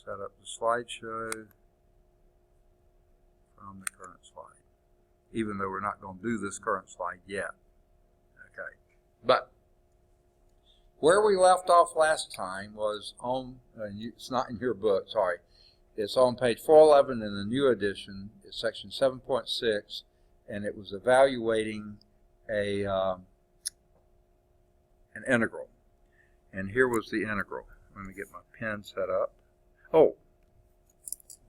set up the slideshow from the current slide, even though we're not going to do this current slide yet. Okay, but where we left off last time was on, it's not in your book, sorry. It's on page 411 in the new edition. It's section 7.6, and it was evaluating an integral. And here was the integral. Let me get my pen set up. Oh,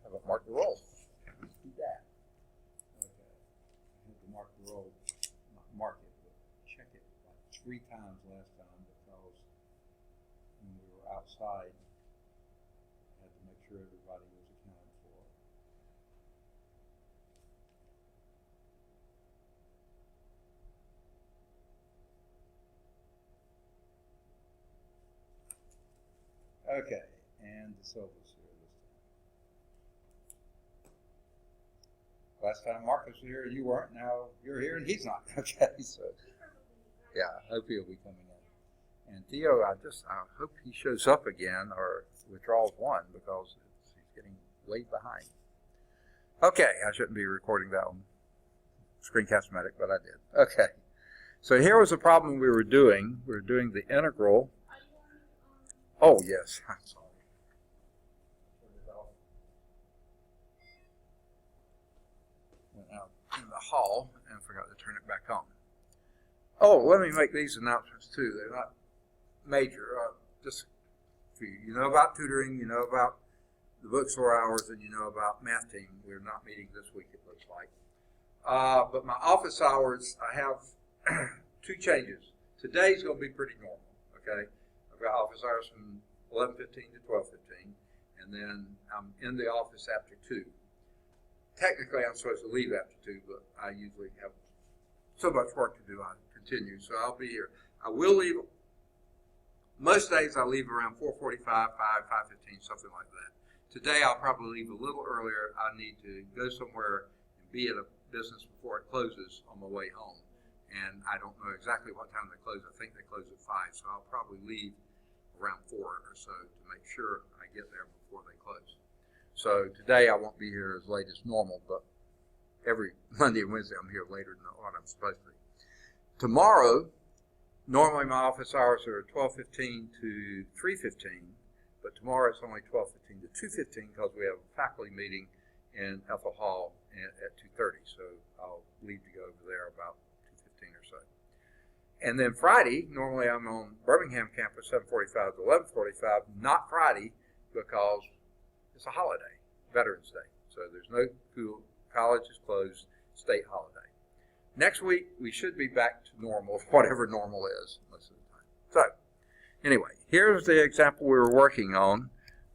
I haven't marked the roll. Let's do that. Okay. I had to mark the roll, not mark it, but check it like 3 times last time because when we were outside, I had to make sure everybody was accounted for. Okay, and the Silva's here this time. Last time Marcus was here, you weren't. Now you're here and he's not. Okay, so yeah, I hope he'll be coming in. And Theo, I hope he shows up again or withdraws one because he's getting way behind. Okay, I shouldn't be recording that on Screencast-O-Matic, but I did. Okay, so here was the problem we were doing. We were doing the integral. Oh, yes. I'm sorry. Turn it off. Went out in the hall and forgot to turn it back on. Oh, let me make these announcements too. They're not major. Just for you. You know about tutoring, you know about the bookstore hours, and you know about math team. We're not meeting this week, it looks like. But my office hours, I have 2 changes. Today's going to be pretty normal, okay? I've got office hours from 11:15 to 12:15, and then I'm in the office after 2. Technically, I'm supposed to leave after 2, but I usually have so much work to do, I continue, so I'll be here. I will leave, most days I leave around 4:45, 5, 5:15, something like that. Today, I'll probably leave a little earlier. I need to go somewhere and be at a business before it closes on my way home. And I don't know exactly what time they close. I think they close at 5, so I'll probably leave around 4 or so to make sure I get there before they close. So today I won't be here as late as normal, but every Monday and Wednesday I'm here later than what I'm supposed to be. Tomorrow, normally my office hours are 12:15 to 3:15, but tomorrow it's only 12:15 to 2:15 because we have a faculty meeting in Ethel Hall at 2:30, so I'll leave to go over there about or so. And then Friday, normally I'm on Birmingham campus 7:45 to 11:45, not Friday because it's a holiday, Veterans Day. So there's no school, college is closed, state holiday. Next week, we should be back to normal, whatever normal is most of the time. So anyway, here's the example we were working on.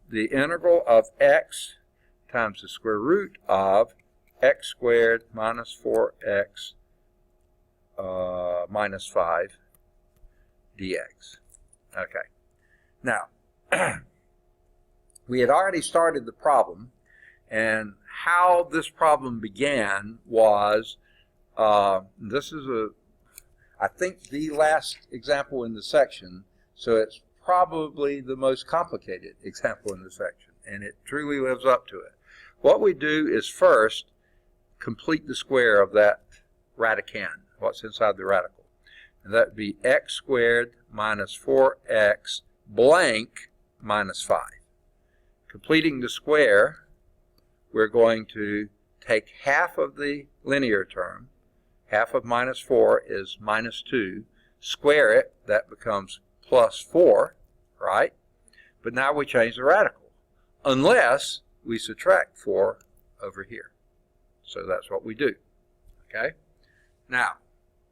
The integral of x times the square root of x squared minus 4x minus 5 dx. Okay. Now, we had already started the problem, and how this problem began was, this is I think the last example in the section, so it's probably the most complicated example in the section, and it truly lives up to it. What we do is first complete the square of that radicand, what's inside the radical. And that would be x squared minus 4x blank minus 5. Completing the square, we're going to take half of the linear term. Half of minus 4 is minus 2. Square it, that becomes plus 4, right? But now we change the radical, unless we subtract 4 over here. So that's what we do, okay? Now,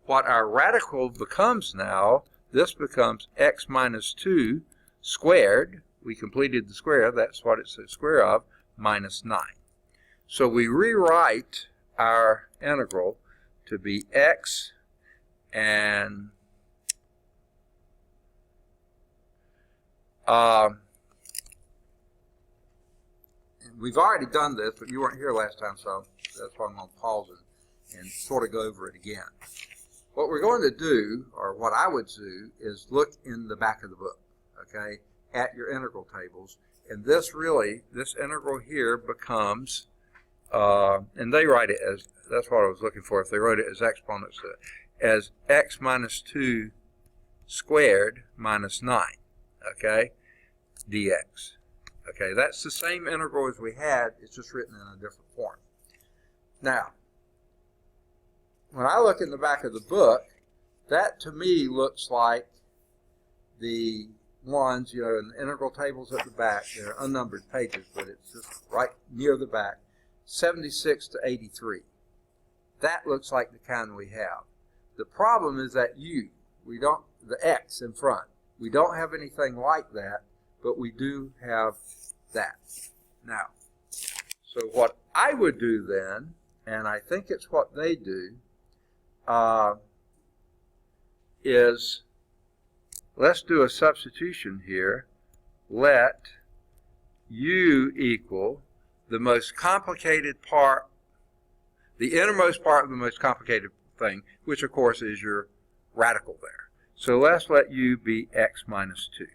what our radical becomes now, this becomes x minus 2 squared. We completed the square, that's what it's the square of, minus 9. So we rewrite our integral to be x and we've already done this, but you weren't here last time, so that's why I'm going to pause and sort of go over it again. What we're going to do, or what I would do, is look in the back of the book, okay, at your integral tables And this really, this integral here becomes, and they write it as, that's what I was looking for, if they wrote it as exponents, as x minus 2 squared minus 9, okay, dx. Okay, that's the same integral as we had, it's just written in a different form. Now, when I look in the back of the book, that to me looks like the ones, you know, in the integral tables at the back, they're unnumbered pages, but it's just right near the back, 76 to 83. That looks like the kind we have. The problem is that we don't, the x in front, we don't have anything like that, but we do have that. Now, so what I would do then, and I think it's what they do, is let's do a substitution here. Let u equal the most complicated part, the innermost part of the most complicated thing, which of course is your radical there. So let's let u be x minus 2,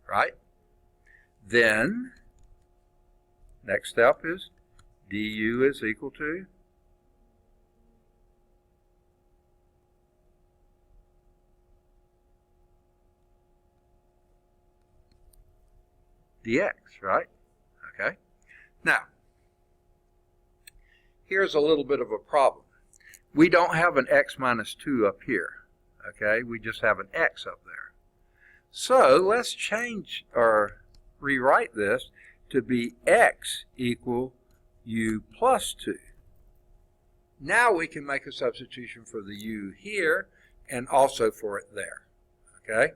right? Then, next step is du is equal to dx, right? Okay. Now, here's a little bit of a problem. We don't have an x minus 2 up here, okay? We just have an x up there. So let's change or rewrite this to be x equal u plus 2. Now we can make a substitution for the u here and also for it there, okay?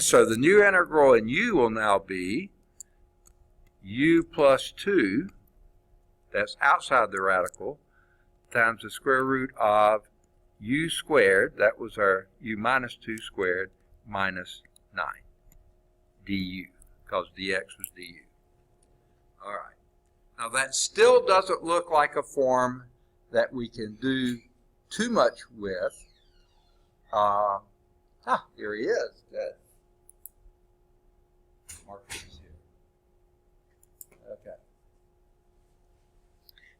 So the new integral in u will now be u plus 2, that's outside the radical, times the square root of u squared, that was our u minus 2 squared, minus 9, du, because dx was du. All right. Now that still doesn't look like a form that we can do too much with. Here he is. Good. Marcus is here. Okay.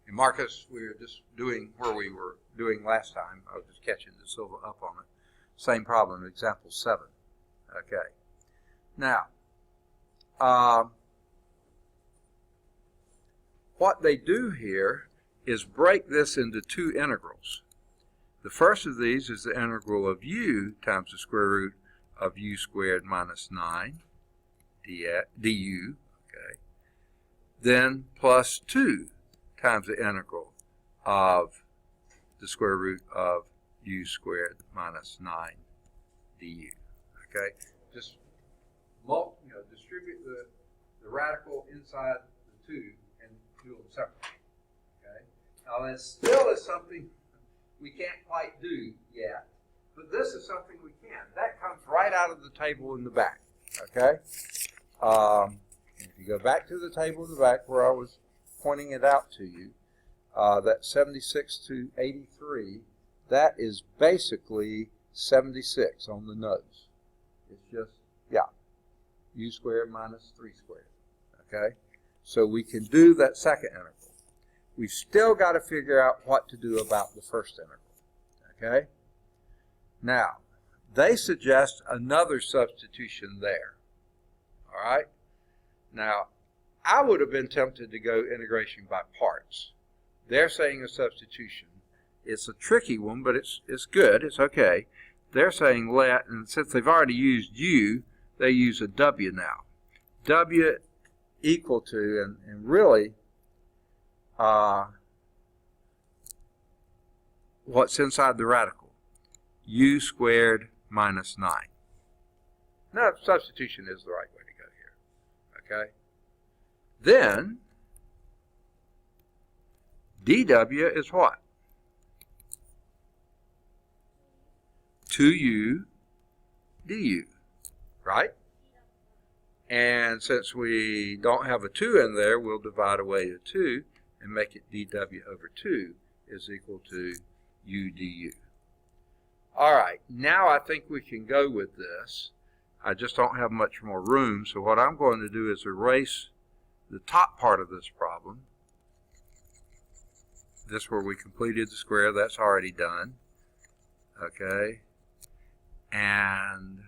And Marcus, we were just doing where we were doing last time. I was just catching the silver up on it. Same problem, example 7. Okay. Now, what they do here is break this into two integrals. The first of these is the integral of u times the square root of u squared minus 9 du, okay. Then plus 2 times the integral of the square root of u squared minus 9 du, okay. Just distribute the radical inside the 2 and do them separately, okay. Now that still is something we can't quite do yet, but this is something we can. That comes right out of the table in the back, okay? If you go back to the table in the back where I was pointing it out to you, that 76 to 83, that is basically 76 on the nose. It's just, u squared minus 3 squared, okay? So we can do that second integral. We've still got to figure out what to do about the first integral, okay? Now, they suggest another substitution there, all right? Now, I would have been tempted to go integration by parts. They're saying a substitution. It's a tricky one, but it's good, it's okay. They're saying let, and since they've already used u, they use a w now. W equal to, and really, what's inside the radical? U squared minus 9. Now, substitution is the right way to go here, okay? Then, dw is what? 2u du, right? And since we don't have a 2 in there, we'll divide away a 2 and make it dw over 2 is equal to u du. All right, now I think we can go with this. I just don't have much more room, so what I'm going to do is erase the top part of this problem. This where we completed the square, that's already done. Okay, and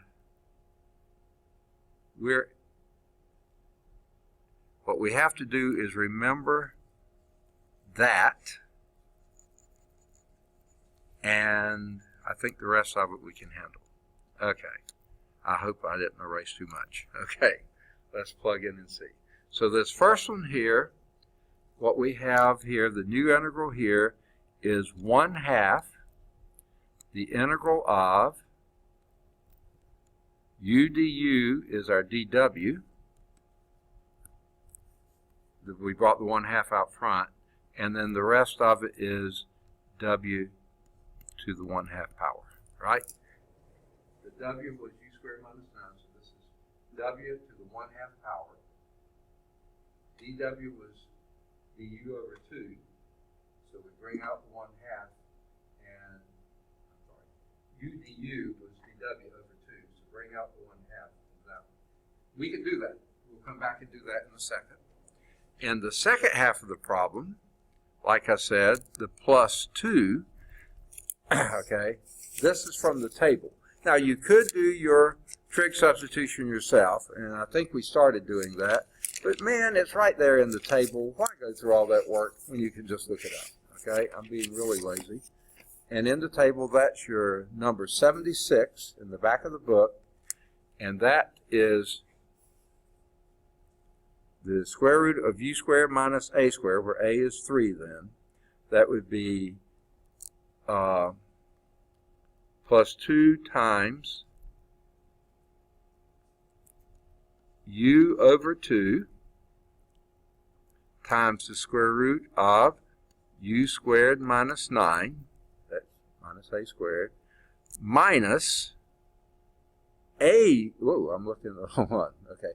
what we have to do is remember that, and I think the rest of it we can handle. Okay, I hope I didn't erase too much. Okay, let's plug in and see. So this first one here, what we have here, the new integral here, is 1/2 the integral of u du is our dw. We brought the 1/2 out front, and then the rest of it is w to the 1/2 power, right? The w was u squared minus 9, so this is w to the 1/2 power. dw was du over 2, so we bring out the 1/2, and u du was dw over 2, so bring out the 1/2 of that one. We can do that. We'll come back and do that in a second. In the second half of the problem, like I said, the plus 2, okay, this is from the table. Now, you could do your trig substitution yourself, and I think we started doing that, but man, it's right there in the table. Why go through all that work when you can just look it up, okay? I'm being really lazy. And in the table, that's your number 76 in the back of the book, and that is the square root of u squared minus a squared, where a is 3 then. That would be plus 2 times u over 2 times the square root of u squared minus 9, that's minus a squared, minus a, whoa, I'm looking at the wrong one, okay,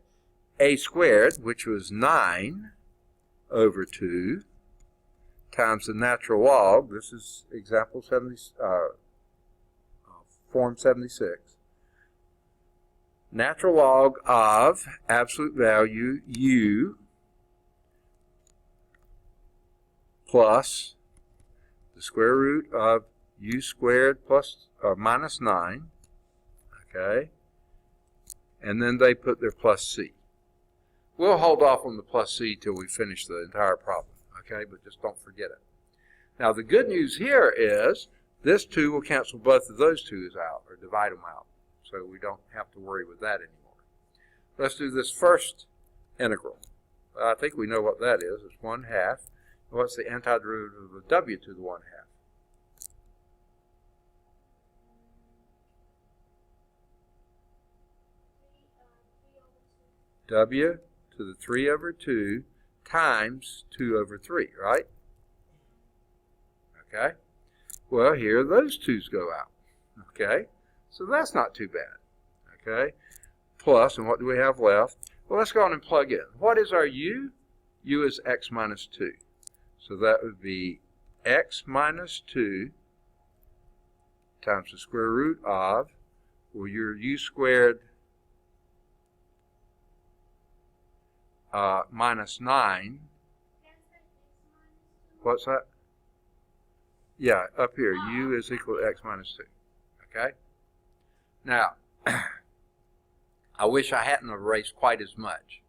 a squared, which was 9 over 2, times the natural log, this is example 70, form 76, natural log of absolute value u plus the square root of u squared plus minus 9, okay, and then they put their plus c. We'll hold off on the plus c till we finish the entire problem, okay, but just don't forget it. Now the good news here is this 2 will cancel both of those 2's out, or divide them out, so we don't have to worry with that anymore. Let's do this first integral. I think we know what that is. It's 1/2. What's the antiderivative of w to the 1/2? W to the 3 over 2 times 2 over 3, right? Okay. Well, here those 2's go out. Okay. So that's not too bad. Okay. Plus, and what do we have left? Well, let's go on and plug in. What is our u? U is x minus 2. So that would be x minus 2 times the square root of, well, your u squared minus 9. What's that? Yeah, up here, u is equal to x minus 2. Okay? Now, I wish I hadn't erased quite as much.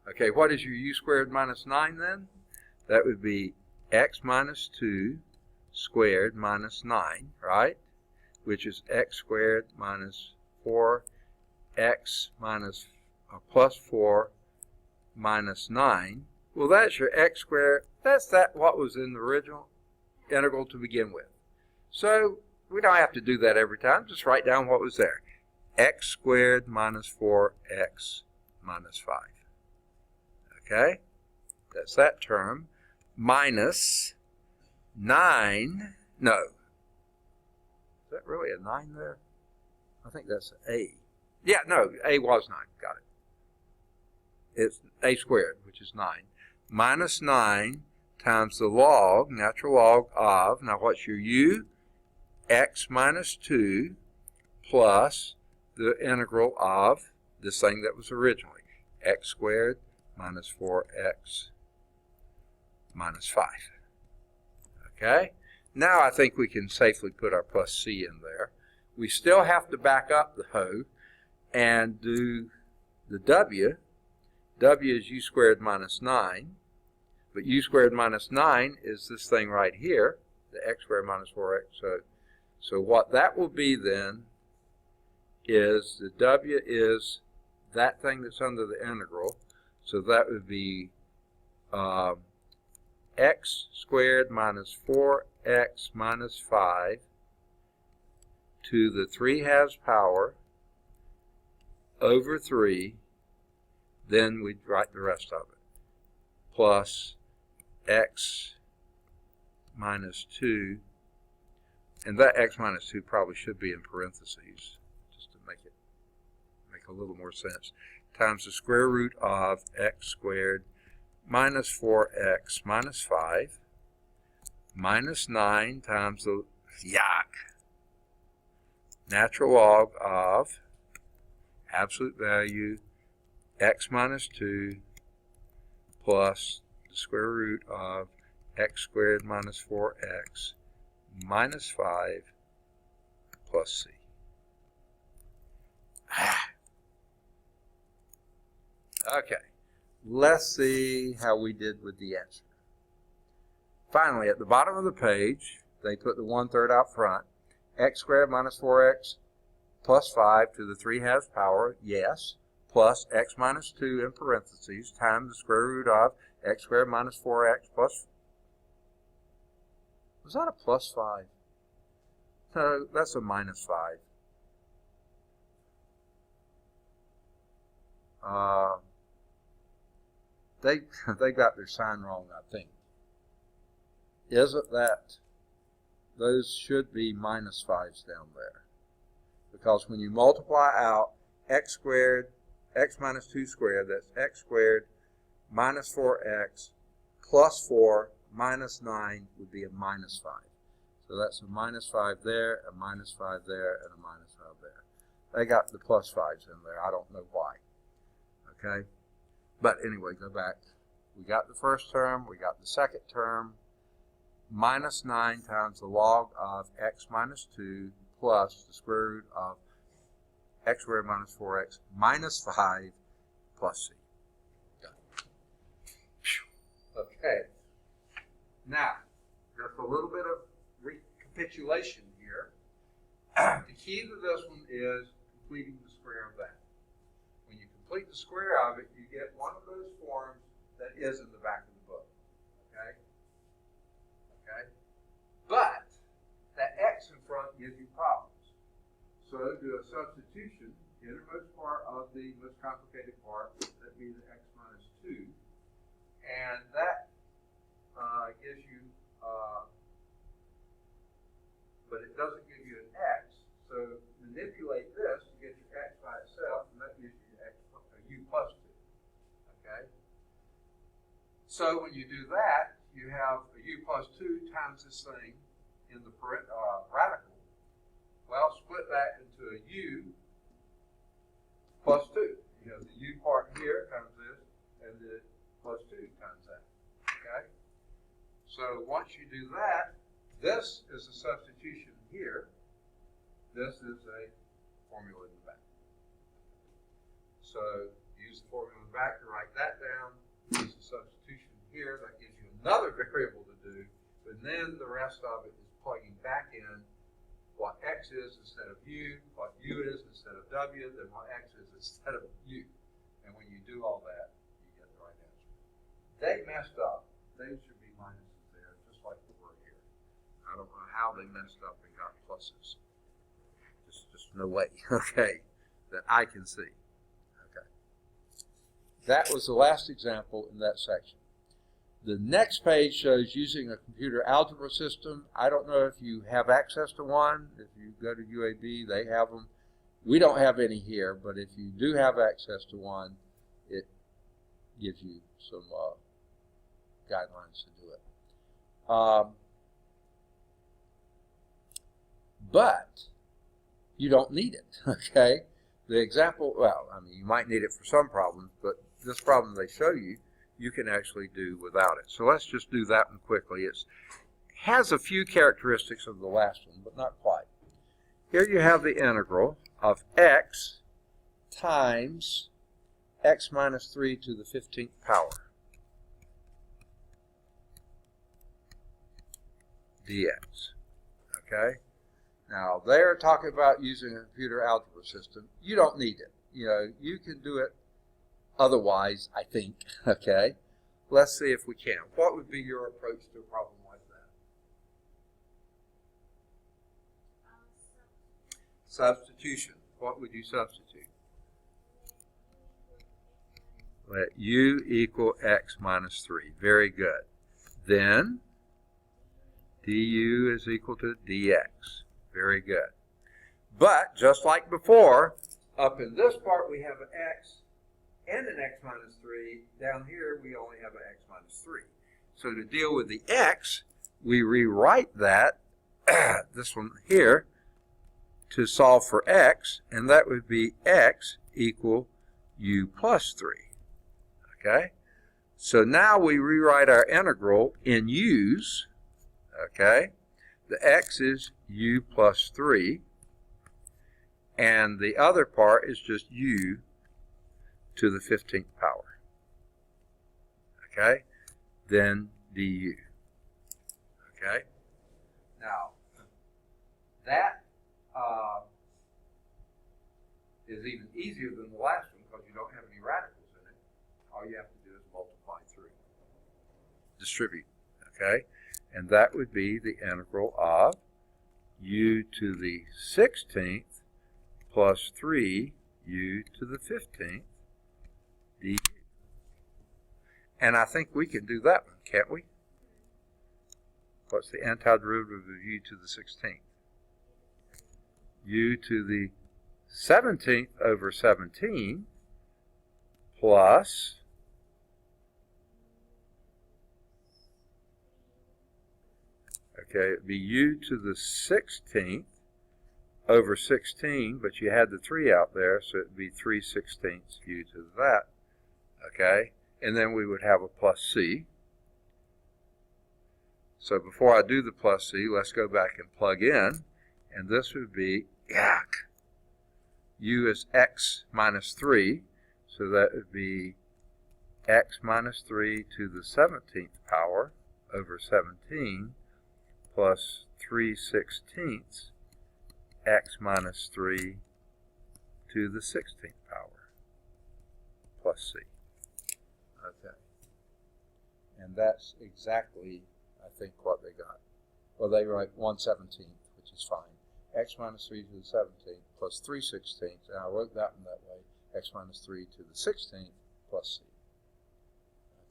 Okay, what is your u squared minus 9 then? That would be x minus 2 squared minus 9, right? Which is x squared minus 4x minus plus 4 minus 9. Well, that's your x squared. That's what was in the original integral to begin with. So we don't have to do that every time. Just write down what was there. X squared minus 4x minus 5. Okay? That's that term. Minus 9. No. Is that really a 9 there? I think that's a. Yeah, no, a was 9. Got it. It's a squared, which is 9. Minus 9 times the log, natural log of, now what's your u? X minus 2 plus the integral of this thing that was originally x squared minus 4x minus 5. Okay? Now I think we can safely put our plus c in there. We still have to back up the hoe and do the w. W is u squared minus 9. But u squared minus 9 is this thing right here, the x squared minus 4x. So what that will be then is the w is that thing that's under the integral. So that would be x squared minus 4x minus 5 to the 3/2 power over 3. Then we'd write the rest of it. Plus x minus 2, and that x minus 2 probably should be in parentheses just to make a little more sense, times the square root of x squared minus 4x minus 5 minus 9 times the natural log of absolute value x minus 2 plus the square root of x squared minus 4x minus 5 plus c. Okay, let's see how we did with the answer. Finally, at the bottom of the page, they put the 1/3 out front. X squared minus 4x plus 5 to the 3/2 power, yes, plus x minus 2 in parentheses times the square root of x squared minus 4x plus, was that a plus 5? No, that's a minus 5. They got their sign wrong, I think. Isn't that, those should be minus 5s down there. Because when you multiply out x squared, x minus 2 squared, that's x squared minus 4x plus 4 minus 9 would be a minus 5. So that's a minus 5 there, a minus 5 there, and a minus 5 there. They got the plus 5s in there. I don't know why. Okay? But anyway, go back. We got the first term. We got the second term. Minus 9 times the log of x minus 2 plus the square root of x squared minus 4x minus 5 plus c. Okay. Now, just a little bit of recapitulation here. The key to this one is completing the square of that. When you complete the square of it, you get one of those forms that is in the back of the book. Okay? Okay? But that x in front gives you problems. So do a substitution, innermost part of the most complicated part, that'd be the x minus 2. And that gives you, but it doesn't give you an x, so manipulate this to get your x by itself, and that gives you u plus 2. Okay? So when you do that, you have a u plus 2 times this thing in the radical. Well, split that into a u plus 2. You have the u part here times this, and the plus 2 times that. Okay? So once you do that, this is a substitution here. This is a formula in the back. So use the formula in the back to write that down. Use the substitution here. That gives you another variable to do. But then the rest of it is plugging back in what x is instead of u, what u is instead of w, then what x is instead of u. And when you do all that, you get the right answer. They messed up. They should be minuses there, just like they were here. I don't know how they messed up and got pluses. Just no way, okay, that I can see. Okay. That was the last example in that section. The next page shows using a computer algebra system. I don't know if you have access to one. If you go to UAB, they have them. We don't have any here, but if you do have access to one, it gives you some guidelines to do it. But you don't need it, okay? The example, well, I mean, you might need it for some problems, but this problem they show you, you can actually do without it. So let's just do that one quickly. It has a few characteristics of the last one, but not quite. Here you have the integral of x times x minus 3 to the 15th power dx. Okay? Now, they're talking about using a computer algebra system. You don't need it. You know, you can do it otherwise, I think. Okay? Let's see if we can. What would be your approach to a problem like that? Substitution. What would you substitute? Let u equal x minus 3. Very good. Then, du is equal to dx. Very good. But, just like before, up in this part we have an x and an x minus 3. Down here we only have an x minus 3. So to deal with the x, we rewrite that, this one here, to solve for x, and that would be x equal u plus 3. Okay? So now we rewrite our integral in u's. Okay? The x is u plus 3, and the other part is just u to the 15th power. Okay? Then du. Okay? Now, that is even easier than the last one because you don't have any radicals in it. All you have to do is multiply through. Distribute. Okay? And that would be the integral of u to the 16th plus 3 u to the 15th du. And I think we can do that one, can't we? What's the antiderivative of u to the 16th? U to the 17th over 17 plus okay, it'd be u to the 16th over 16, but you had the 3 out there, so it'd be 3/16 u to that. Okay, and then we would have a plus c. So before I do the plus c, let's go back and plug in, and this would be, u is x minus 3, so that would be x minus 3 to the 17th power over 17 plus 3/16 x minus 3 to the 16th power plus c. Okay. And that's exactly, I think, what they got. Well, they write 1/17, which is fine. X minus 3 to the 17th plus 3/16, and I wrote that one that way, x minus 3 to the 16th plus c.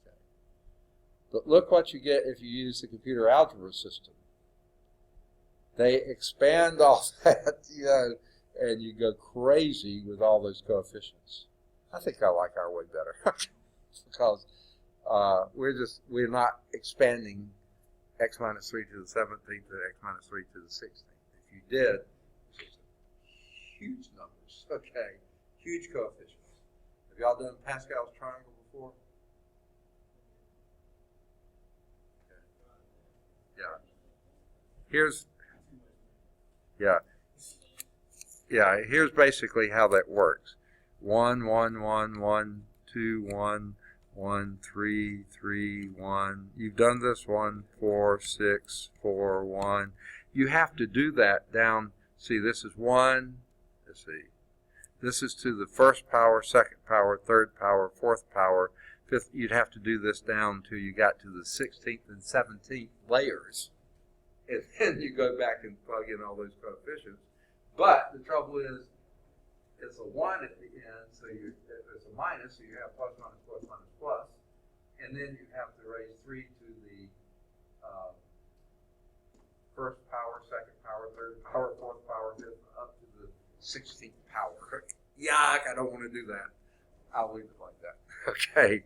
Okay. But look what you get if you use the computer algebra system. They expand all that, you know, and you go crazy with all those coefficients. I think I like our way better because we're not expanding x minus 3 to the 17th and x minus 3 to the 16th. If you did, huge numbers, okay, huge coefficients. Have y'all done Pascal's triangle before? Okay. Here's basically how that works. 1, 1, 1, 1, 2, 1, 1, 3, 3, 1. You've done this 1, 4, 6, 4, 1. You have to do that down. See, this is 1. Let's see. This is to the first power, second power, third power, fourth power, fifth. You'd have to do this down till you got to the 16th and 17th layers. And then you go back and plug in all those coefficients. But the trouble is, it's a 1 at the end, so it's a minus, so you have plus, minus, plus, minus, plus. And then you have to raise 3 to the first power, second power, third power, fourth power, fifth, up to the 16th power. Yuck, I don't want to do that. I'll leave it like that. Okay.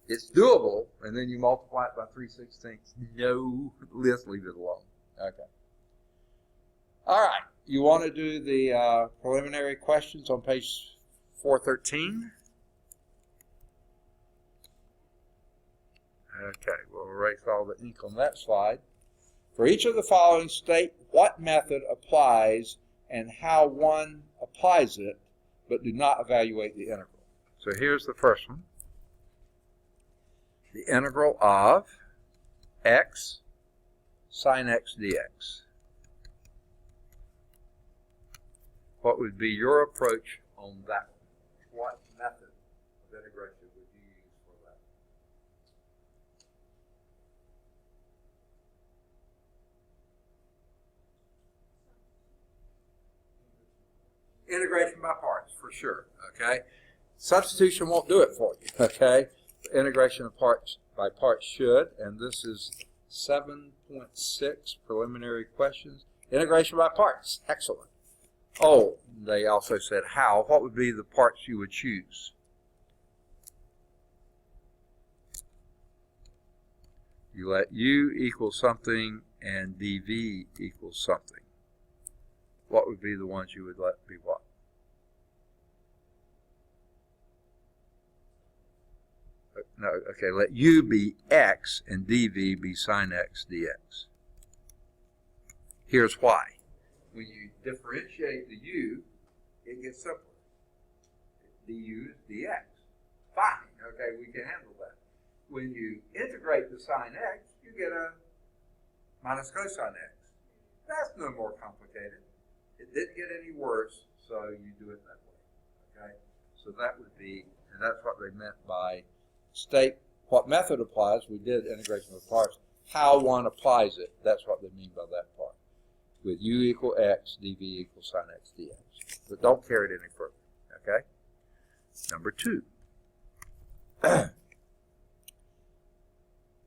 It's doable, and then you multiply it by 3/16. No, let's leave it alone. Okay. All right. you want to do the preliminary questions on page 413? Okay, we'll erase all the ink on that slide. For each of the following, state what method applies and how one applies it, but do not evaluate the integral. So here's the first one. The integral of x sine x dx. What would be your approach on that one? What method of integration would you use for that? Integration by parts, for sure, okay? Substitution won't do it for you, okay? Integration of parts by parts should, and this is 7.6 preliminary questions. Integration by parts, excellent. Oh, they also said how. What would be the parts you would choose? You let u equal something and dv equals something. What would be the ones you would let be what? No, okay, let u be x and dv be sine x dx. Here's why. When you differentiate the u, it gets simpler. du is dx. Fine, okay, we can handle that. When you integrate the sine x, you get a minus cosine x. That's no more complicated. It didn't get any worse, so you do it that way, okay? So that would be, and that's what they meant by state what method applies. We did integration of parts. How one applies it, that's what they mean by that part. With u equal x, dv equals sine x dx. But don't carry it any further, okay? Number 2.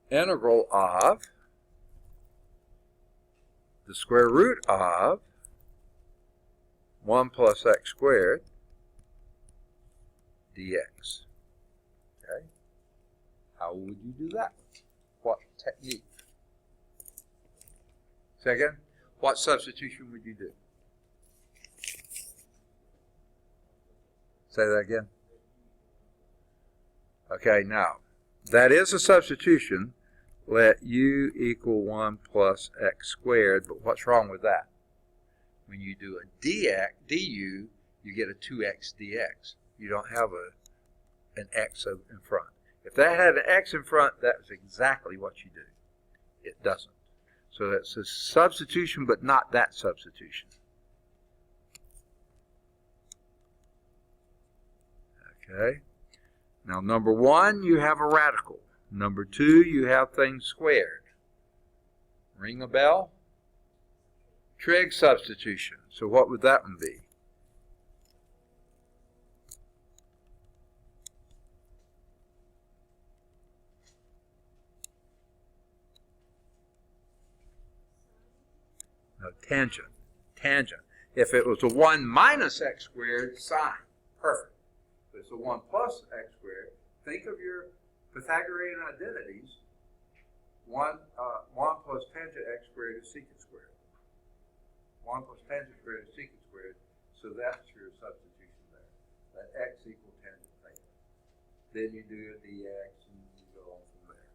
Integral of the square root of 1 plus x squared dx. Okay? How would you do that? What technique? Second, what substitution would you do? Say that again. Okay, now, that is a substitution. Let u equal 1 plus x squared, but what's wrong with that? When you do a dx, du, you get a 2x dx. You don't have an x in front. If that had an x in front, that's exactly what you do. It doesn't. So that's a substitution, but not that substitution. Okay. Now, number 1, you have a radical. Number 2, you have things squared. Ring a bell? Trig substitution. So what would that one be? No, tangent. Tangent. If it was a 1 minus x squared, sine. Perfect. If it's a 1 plus x squared, think of your Pythagorean identities. 1 plus tangent x squared is secant squared. 1 plus tangent squared is secant squared. So that's your substitution there. That x equals tangent theta. Then you do a dx and you go on from there.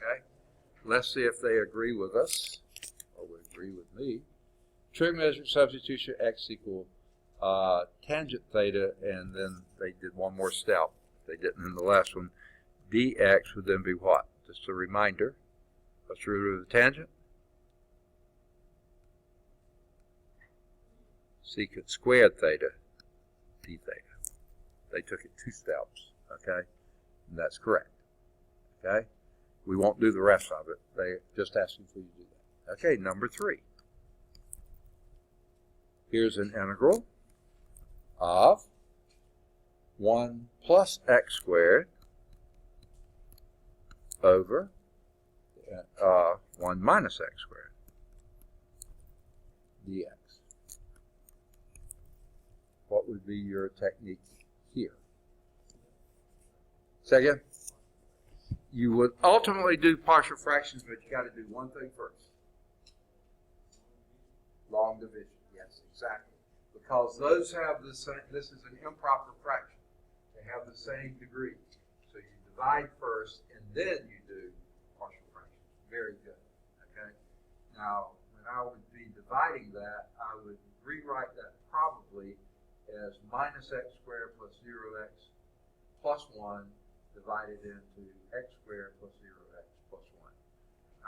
Okay? Let's see if they agree with us, or would agree with me. Trigonometric substitution, x equal tangent theta, and then they did one more step. They didn't in the last one. Dx would then be what? Just a reminder. What's the root of the tangent? Secant squared theta, d theta. They took it 2 steps, okay? And that's correct, okay? We won't do the rest of it. They're just asking for you to do that. Okay, number 3. Here's an integral of 1 plus x squared over 1 minus x squared dx. What would be your technique here? Say again? You would ultimately do partial fractions, but you got to do one thing first. Long division, yes. Yes, exactly. Because those have the same, this is an improper fraction. They have the same degree. So you divide first and then you do partial fractions. Very good. Okay? Now, when I would be dividing that, I would rewrite that probably as minus x squared plus 0x plus 1 divided into x squared plus 0x plus 1.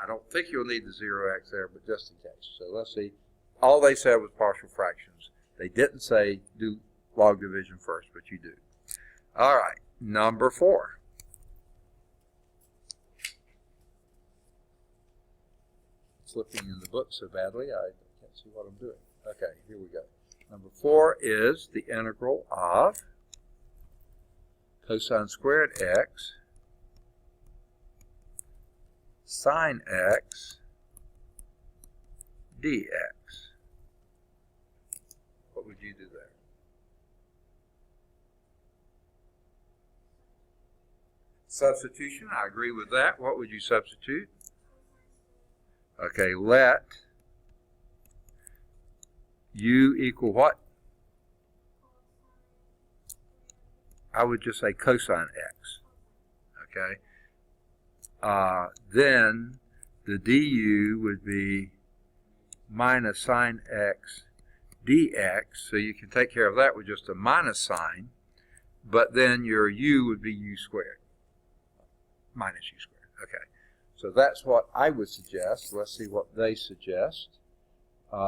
I don't think you'll need the 0x there, but just in case. So let's see. All they said was partial fractions. They didn't say do log division first, but you do. All right, number 4. Slipping in the book so badly, I can't see what I'm doing. Okay, here we go. Number 4 is the integral of cosine squared x sine x dx. What would you do there? Substitution, I agree with that. What would you substitute? Okay, let u equal what? I would just say cosine x. Okay. Then the du would be minus sine x dx. So you can take care of that with just a minus sign. But then your u would be u squared. Minus u squared. Okay. So that's what I would suggest. Let's see what they suggest.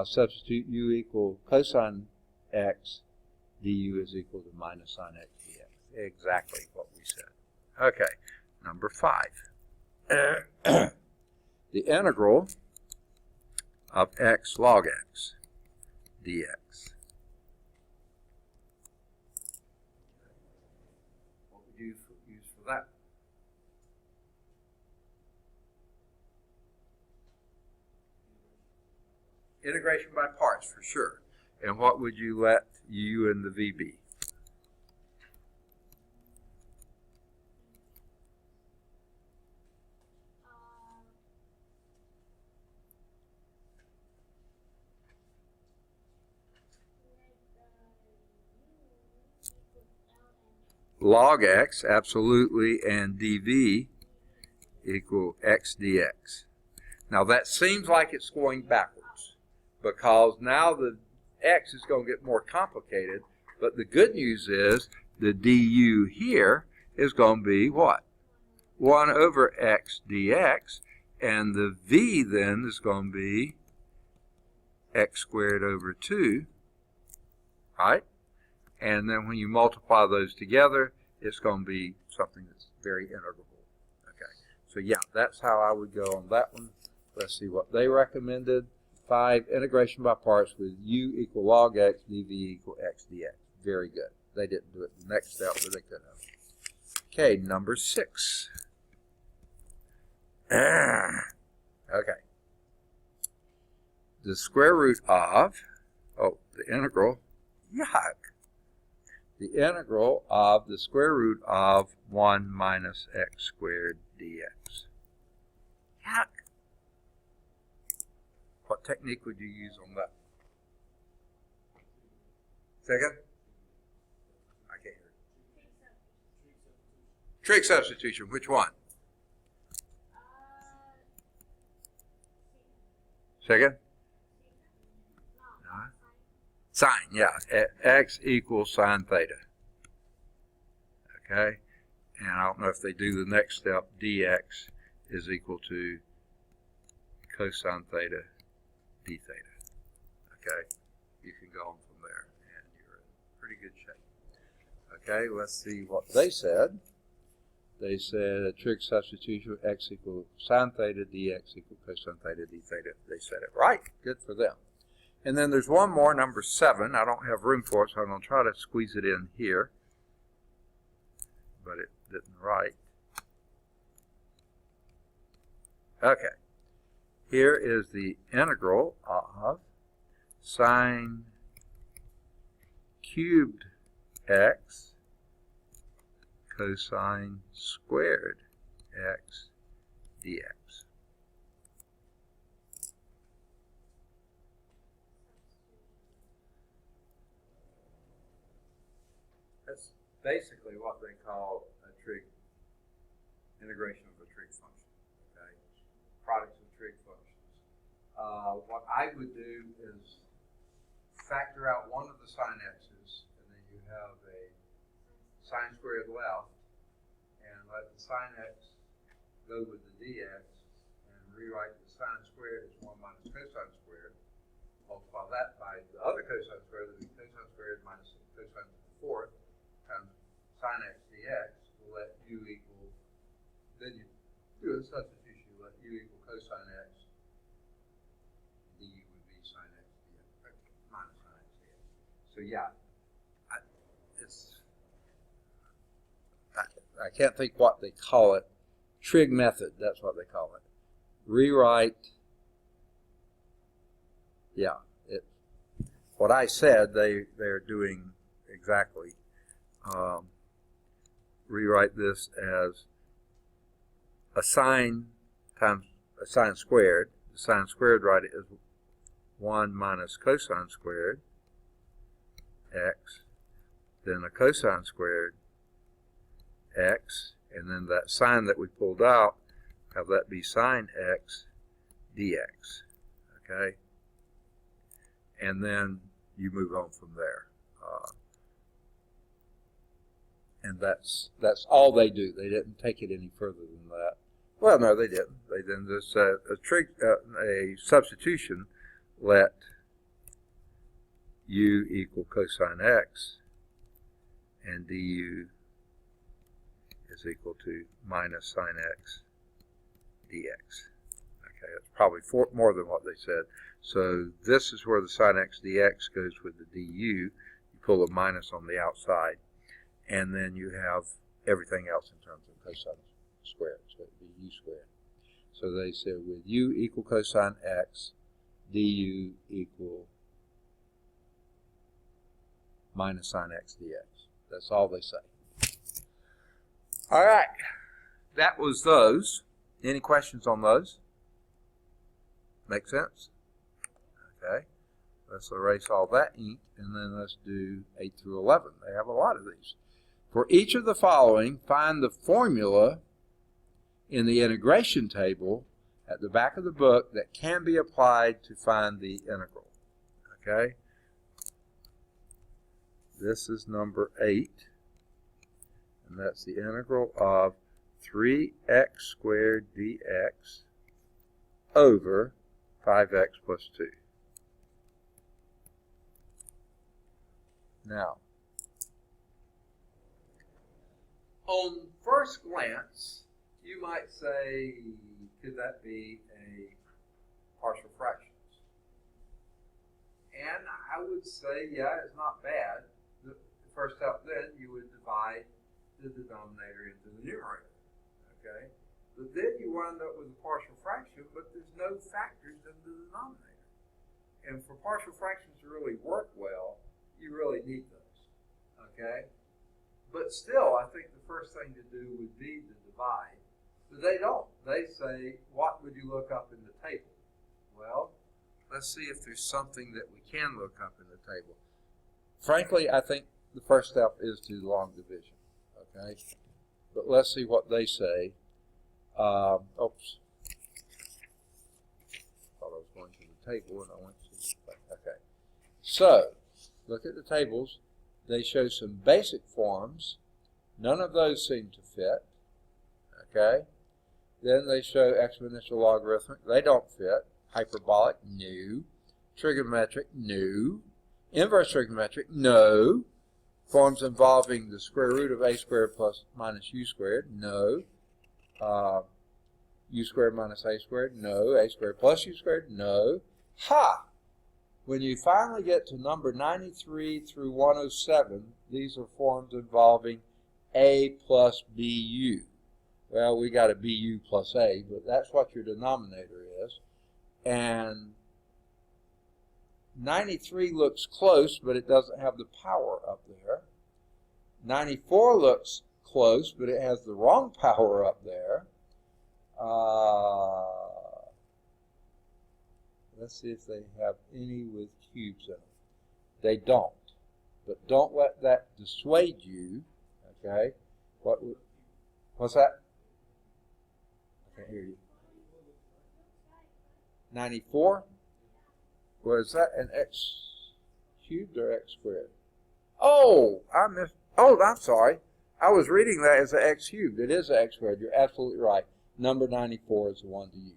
Substitute u equal cosine x du is equal to minus sine x dx. Exactly what we said. Okay, number 5. The integral of x log x dx. What would you use for that? Integration by parts for sure. And what would you let u and the v be? Log x, absolutely, and dv equal x dx. Now that seems like it's going backwards because now the x is going to get more complicated, but the good news is the du here is going to be what? 1 over x dx, and the v then is going to be x squared over 2, right? And then when you multiply those together, it's going to be something that's very integrable. Okay, so yeah, that's how I would go on that one. Let's see what they recommended. 5, integration by parts with u equal log x, dv equal x dx. Very good. They didn't do it the next step, but they could have. Okay, number 6. Okay. The square root of, the integral, yuck. The integral of the square root of 1 minus x squared dx. Yuck. What technique would you use on that? Second? I can't hear. Trig substitution. Which one? Second? Sine, yeah. X equals sine theta. Okay? And I don't know if they do the next step. Dx is equal to cosine theta d theta. Okay? You can go on from there, and you're in pretty good shape. Okay, let's see what they said. They said a trig substitution, x equals sine theta, dx equals cosine theta, d theta. They said it right. Good for them. And then there's one more, number 7. I don't have room for it, so I'm going to try to squeeze it in here. But it didn't write. Okay. Here is the integral of sine cubed x cosine squared x dx. basically what they call a trig, integration of a trig function, okay? Products of trig functions. What I would do is factor out one of the sine x's, and then you have a sine squared left, and let the sine x go with the dx, and rewrite the sine squared as 1 minus cosine squared. Multiply that by the other cosine squared, that would be cosine squared minus cosine to the fourth times sine x dx will let u equal, then you do a substitution, let u equal cosine x, du would be sine x dx, minus sine x dx. So yeah, I can't think what they call it. Trig method, that's what they call it. Rewrite, yeah, what I said they're doing exactly. Rewrite this as a sine times a sine squared. The sine squared, write it as 1 minus cosine squared x, then a cosine squared x, and then that sine that we pulled out, have that be sine x dx, okay? And then you move on from there. And that's all they do. They didn't take it any further than that. Well, no, they didn't. They didn't. Just a substitution. Let u equal cosine x, and du is equal to minus sine x dx. Okay, that's probably more than what they said. So this is where the sine x dx goes with the du. You pull a minus on the outside, and then you have everything else in terms of cosine squared. So it would be u squared. So they said with u equal cosine x, du equal minus sine x dx. That's all they say. All right, that was those. Any questions on those? Make sense? Okay, let's erase all that ink, and then let's do 8 through 11. They have a lot of these. For each of the following, find the formula in the integration table at the back of the book that can be applied to find the integral. Okay? This is number 8, and that's the integral of 3x squared dx over 5x plus 2. Now, on first glance, you might say, could that be a partial fractions? And I would say, yeah, it's not bad. The first step then, you would divide the denominator into the numerator, okay? But then you wind up with a partial fraction, but there's no factors in the denominator. And for partial fractions to really work well, you really need those, okay? But still, I think the first thing to do would be to divide. But they don't. They say, what would you look up in the table? Well, let's see if there's something that we can look up in the table. Frankly, I think the first step is to long division, okay? But let's see what they say. Oops. Thought I was going to the table and I went to, okay. So, look at the tables. They show some basic forms. None of those seem to fit, okay? Then they show exponential logarithmic. They don't fit. Hyperbolic, no. Trigonometric, no. Inverse trigonometric, no. Forms involving the square root of a squared plus minus u squared, no. U squared minus a squared, no. A squared plus u squared, no. Ha! When you finally get to number 93 through 107, these are forms involving a plus bu. Well, we got a bu plus a, but that's what your denominator is. And 93 looks close, but it doesn't have the power up there. 94 looks close, but it has the wrong power up there. Let's see if they have any with cubes in them. They don't. But don't let that dissuade you, Okay. What's that? I can't hear you. 94? Was that an x cubed or x squared? Oh, I'm sorry. I was reading that as an x cubed. It is an x squared. You're absolutely right. Number 94 is the one to use.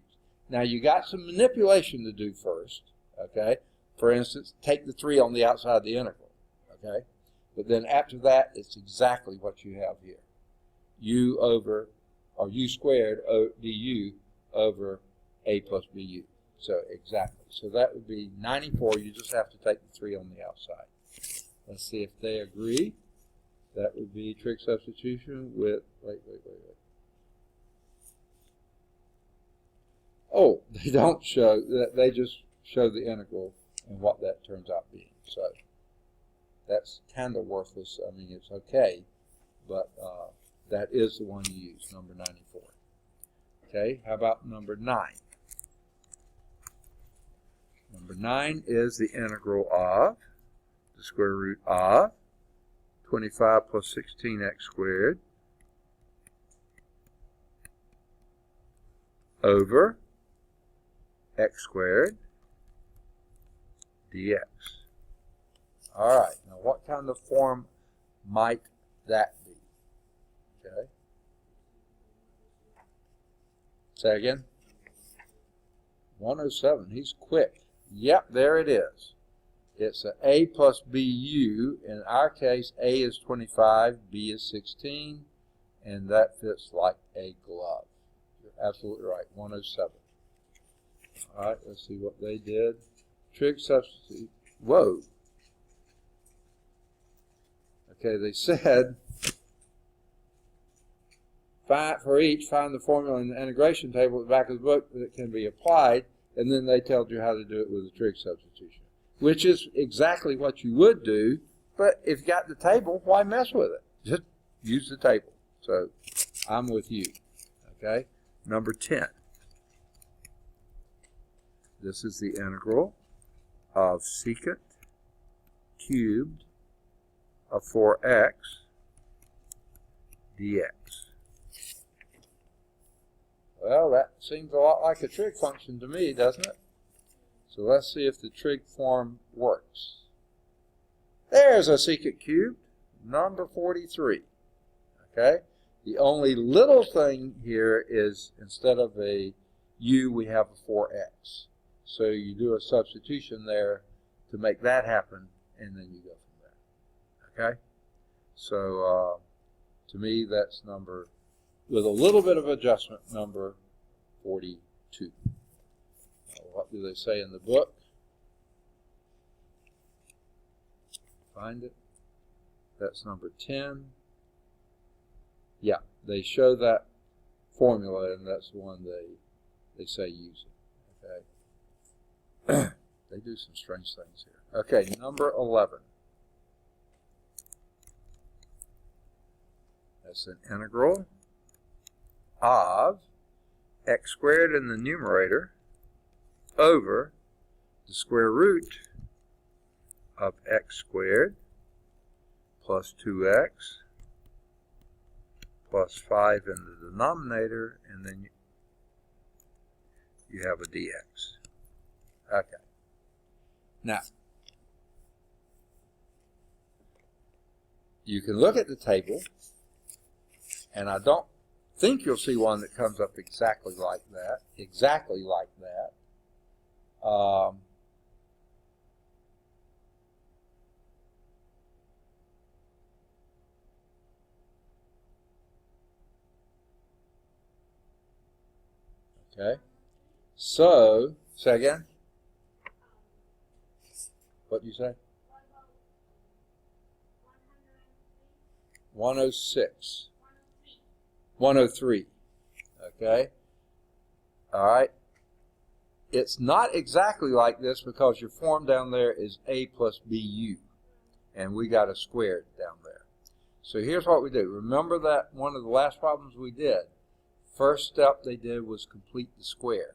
Now, you got some manipulation to do first, okay? For instance, take the 3 on the outside of the integral, okay? But then after that, it's exactly what you have here. U squared du over a plus bu. So exactly. So that would be 94. You just have to take the 3 on the outside. Let's see if they agree. That would be trig substitution with, wait. Oh, they don't show that. They just show the integral and what that turns out being. So that's kind of worthless. I mean, it's okay, but that is the one you use, number 94. Okay, how about number 9? Number 9 is the integral of the square root of 25 plus 16x squared over x squared dx. All right, now what kind of form might that be? Okay. Say again. 107. He's quick. Yep, there it is. It's a plus bu. In our case, a is 25, b is 16, and that fits like a glove. You're absolutely right. 107. All right, let's see what they did. Trig substitute. Whoa. Okay, they said, for each, find the formula in the integration table at the back of the book that can be applied, and then they told you how to do it with a trig substitution, which is exactly what you would do, but if you got the table, why mess with it? Just use the table. So I'm with you. Okay, number 10. This is the integral of secant cubed of 4x dx. Well, that seems a lot like a trig function to me, doesn't it? So let's see if the trig form works. There's a secant cubed, number 43. Okay? The only little thing here is instead of a u, we have a 4x. So you do a substitution there to make that happen, and then you go from there. Okay? So to me, that's number, with a little bit of adjustment, number 42. What do they say in the book? Find it. That's number 10. Yeah, they show that formula, and that's the one they say use it. Okay. They do some strange things here. Okay, number 11. That's an integral of x squared in the numerator over the square root of x squared plus 2x plus 5 in the denominator, and then you have a dx. Okay. Now, you can look at the table, and I don't think you'll see one that comes up exactly like that. Okay. So, say again. What did you say? 106. 103. Okay. All right. It's not exactly like this because your form down there is a plus bu, and we got a squared down there. So here's what we do. Remember that one of the last problems we did, first step they did was complete the square.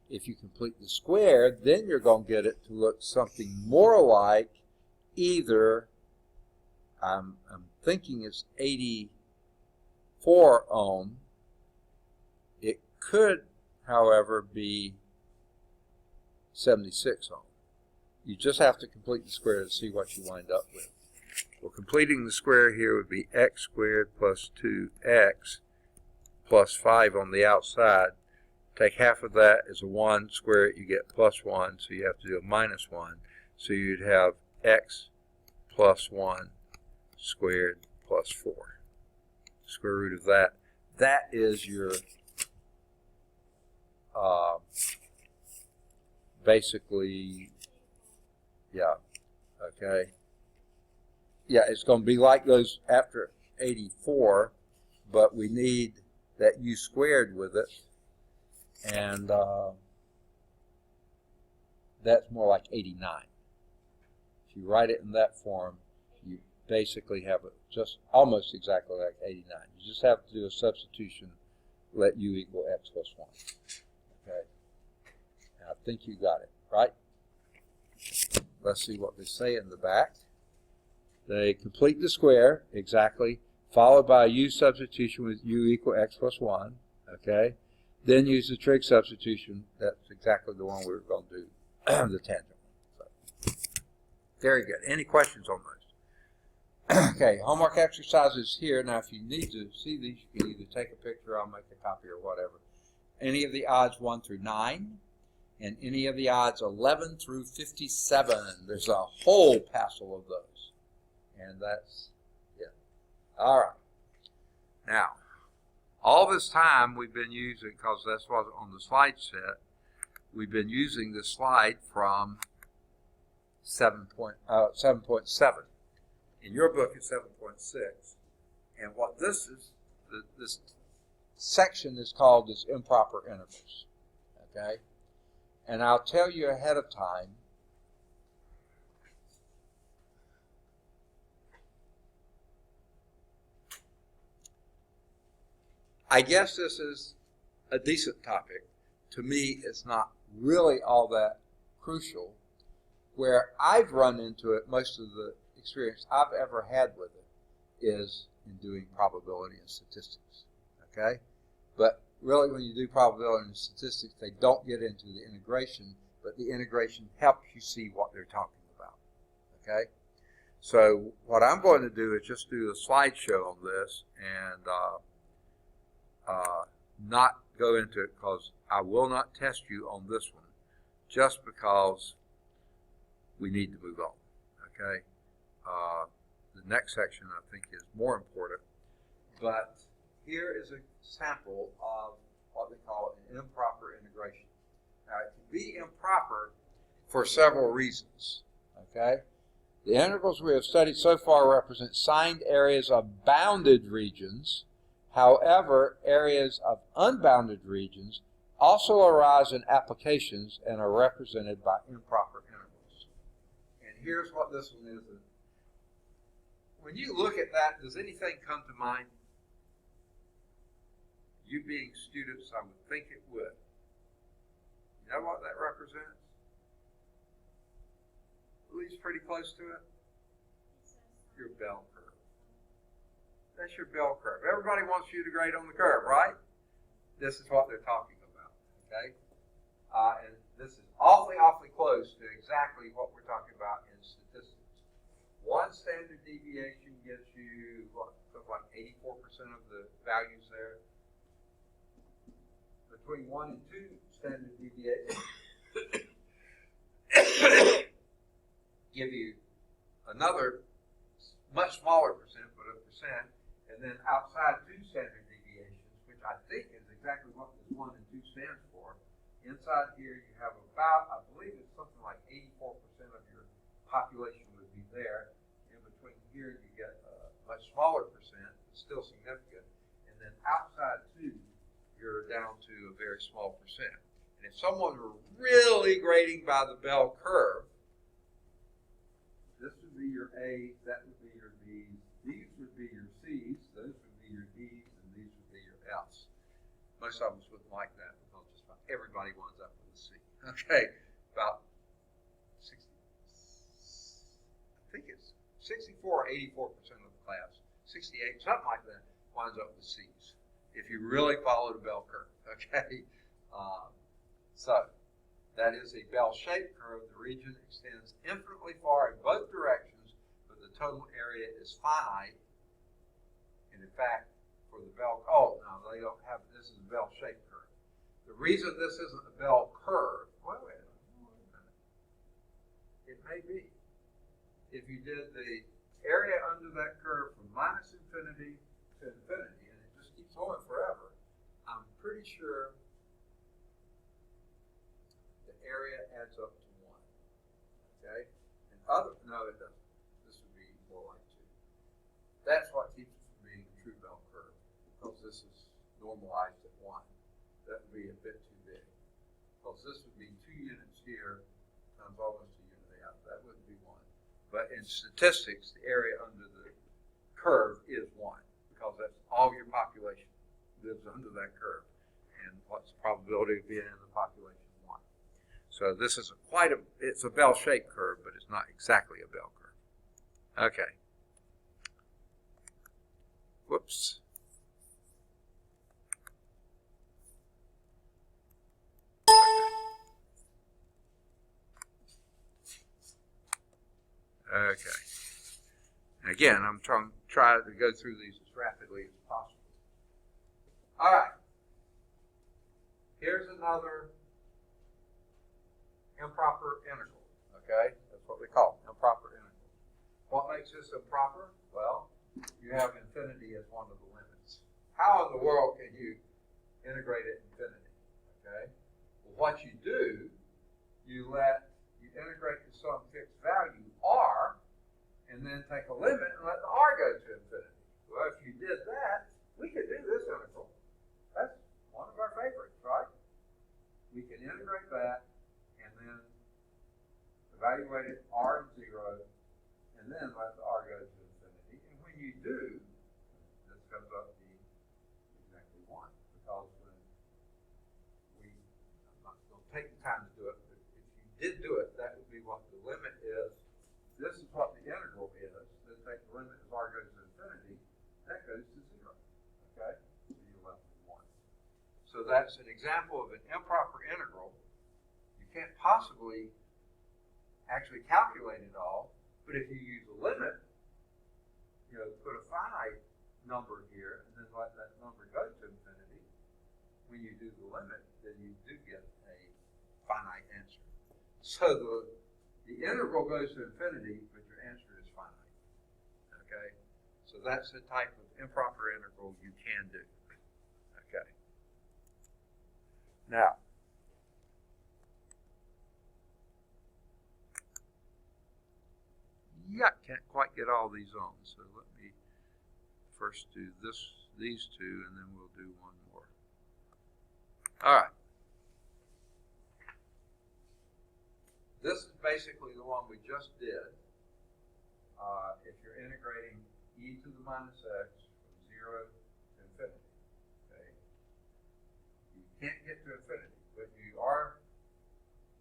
If you complete the square, then you're going to get it to look something more like either I'm thinking it's 84 ohm. It could, however, be 76 ohm. You just have to complete the square to see what you wind up with. Well, completing the square here would be x squared plus 2x plus 5 on the outside. Take half of that as a 1, square it, you get plus 1, so you have to do a minus 1. So you'd have x plus 1 squared plus 4. Square root of that. That is your basically, yeah, okay. Yeah, it's going to be like those after 84, but we need that u squared with it, and that's more like 89. If you write it in that form, you basically have it just almost exactly like 89. You just have to do a substitution, let u equal x plus 1. Okay, and I think you got it, right? Let's see what they say in the back. They complete the square, exactly, followed by a u substitution with u equal x plus 1, okay? Then use the trig substitution. That's exactly the one we were going to do, the tangent one. So, very good. Any questions on those? Okay, homework exercises here. Now, if you need to see these, you can either take a picture, I'll make a copy or whatever. Any of the odds 1 through 9, and any of the odds 11 through 57. There's a whole passel of those. And that's, yeah. All right. Now, all this time we've been using, because that's what on the slide set, we've been using the slide from 7.7. In your book, it's 7.6. And what this is, this section is called is improper intervals. Okay? And I'll tell you ahead of time, I guess this is a decent topic. To me, it's not really all that crucial. Where I've run into it, most of the experience I've ever had with it is in doing probability and statistics. Okay? But really, when you do probability and statistics, they don't get into the integration, but the integration helps you see what they're talking about. Okay? So what I'm going to do is just do a slideshow on this and not go into it, because I will not test you on this one just because we need to move on. Okay? The next section I think is more important, but here is a sample of what they call an improper integration. Now, it can be improper for several reasons. Okay? The integrals we have studied so far represent signed areas of bounded regions. However, areas of unbounded regions also arise in applications and are represented by improper intervals. And here's what this one is. When you look at that, does anything come to mind? You being students, I would think it would. You know what that represents? At least pretty close to it? Your bell curve. That's your bell curve. Everybody wants you to grade on the curve, right? This is what they're talking about, okay? And this is awfully close to exactly what we're talking about in statistics. One standard deviation gets you, what, like 84% of the values there. Between 1 and 2 standard deviations give you another much smaller percent, but a percent. And then outside 2 standard deviations, which I think is exactly what this 1 and 2 stands for. Inside here, you have about, I believe it's something like 84% of your population would be there. In between here, you get a much smaller percent, but still significant. And then outside 2, you're down to a very small percent. And if someone were really grading by the bell curve, this would be your A's, that would be your B's, these would be your C's, those would be your D's, and these would be your F's. Most of us wouldn't like that because just about everybody winds up with a C. Okay, about 60, I think it's 64 or 84% 68, something like that, winds up with C's, if you really follow the bell curve, okay? So that is a bell-shaped curve. The region extends infinitely far in both directions, but the total area is finite. And in fact, for the bell, oh, no, they don't have, this is a bell-shaped curve. The reason this isn't a bell curve, wait a minute. It may be. If you did the area under that curve from minus infinity to infinity, and it just keeps going forever, I'm pretty sure the area adds up to 1. Okay? And no, it doesn't. This would be more like 2. That's what keeps it from being a true bell curve, because this is normalized at 1. That would be a bit too big, because this would be 2 units here times almost a unit out. That wouldn't be 1. But in statistics, the area under the curve is 1, because that's all your population lives under that curve. And what's the probability of being in the population? 1. So this is it's a bell-shaped curve, but it's not exactly a bell curve. Okay. Whoops. Okay. Again, I'm trying to go through these as rapidly as possible. All right. Here's another improper integral. Okay? That's what we call improper integral. What makes this improper? Well, you have infinity as one of the limits. How in the world can you integrate at infinity? Okay? Well, what you do, you integrate to some fixed value, r, and then take a limit and let the r go to infinity. Well, if you did that, we could do this integral. That's one of our favorites, right? We can integrate that and then evaluate it r and 0, and then let the r go to infinity. And when you do, this comes up to be exactly 1, because when I'm not going to take the time to do it, but if you did do it, that would be what the limit is. This is what the integral is. Then take the limit as r goes to infinity. That goes to 0. Okay? So you're left with 1. So that's an example of an improper integral. You can't possibly actually calculate it all, but if you use a limit, put a finite number here and then let that number go to infinity, when you do the limit, then you do get a finite answer. So the integral goes to infinity, but your answer is finite. Okay? So that's the type of improper integral you can do. Okay. Now, can't quite get all these on, so let me first do these two, and then we'll do one more. All right. This is basically the one we just did. If you're integrating e to the minus x from 0 to infinity, okay? You can't get to infinity, but you are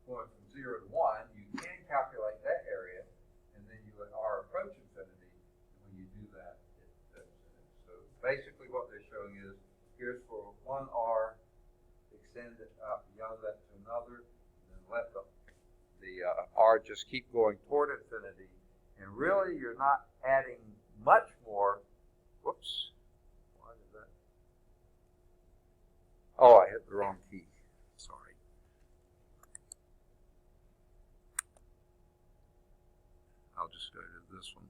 going from 0 to 1. You can calculate that area, and then you let r approach infinity, and when you do that, it does it. So basically what they're showing is, here's for one r, extend it up beyond that to another, and then let the r just keep going toward infinity, and really you're not adding much more. Whoops. Why did that? Oh, I hit the wrong key. Sorry. I'll just go to this one.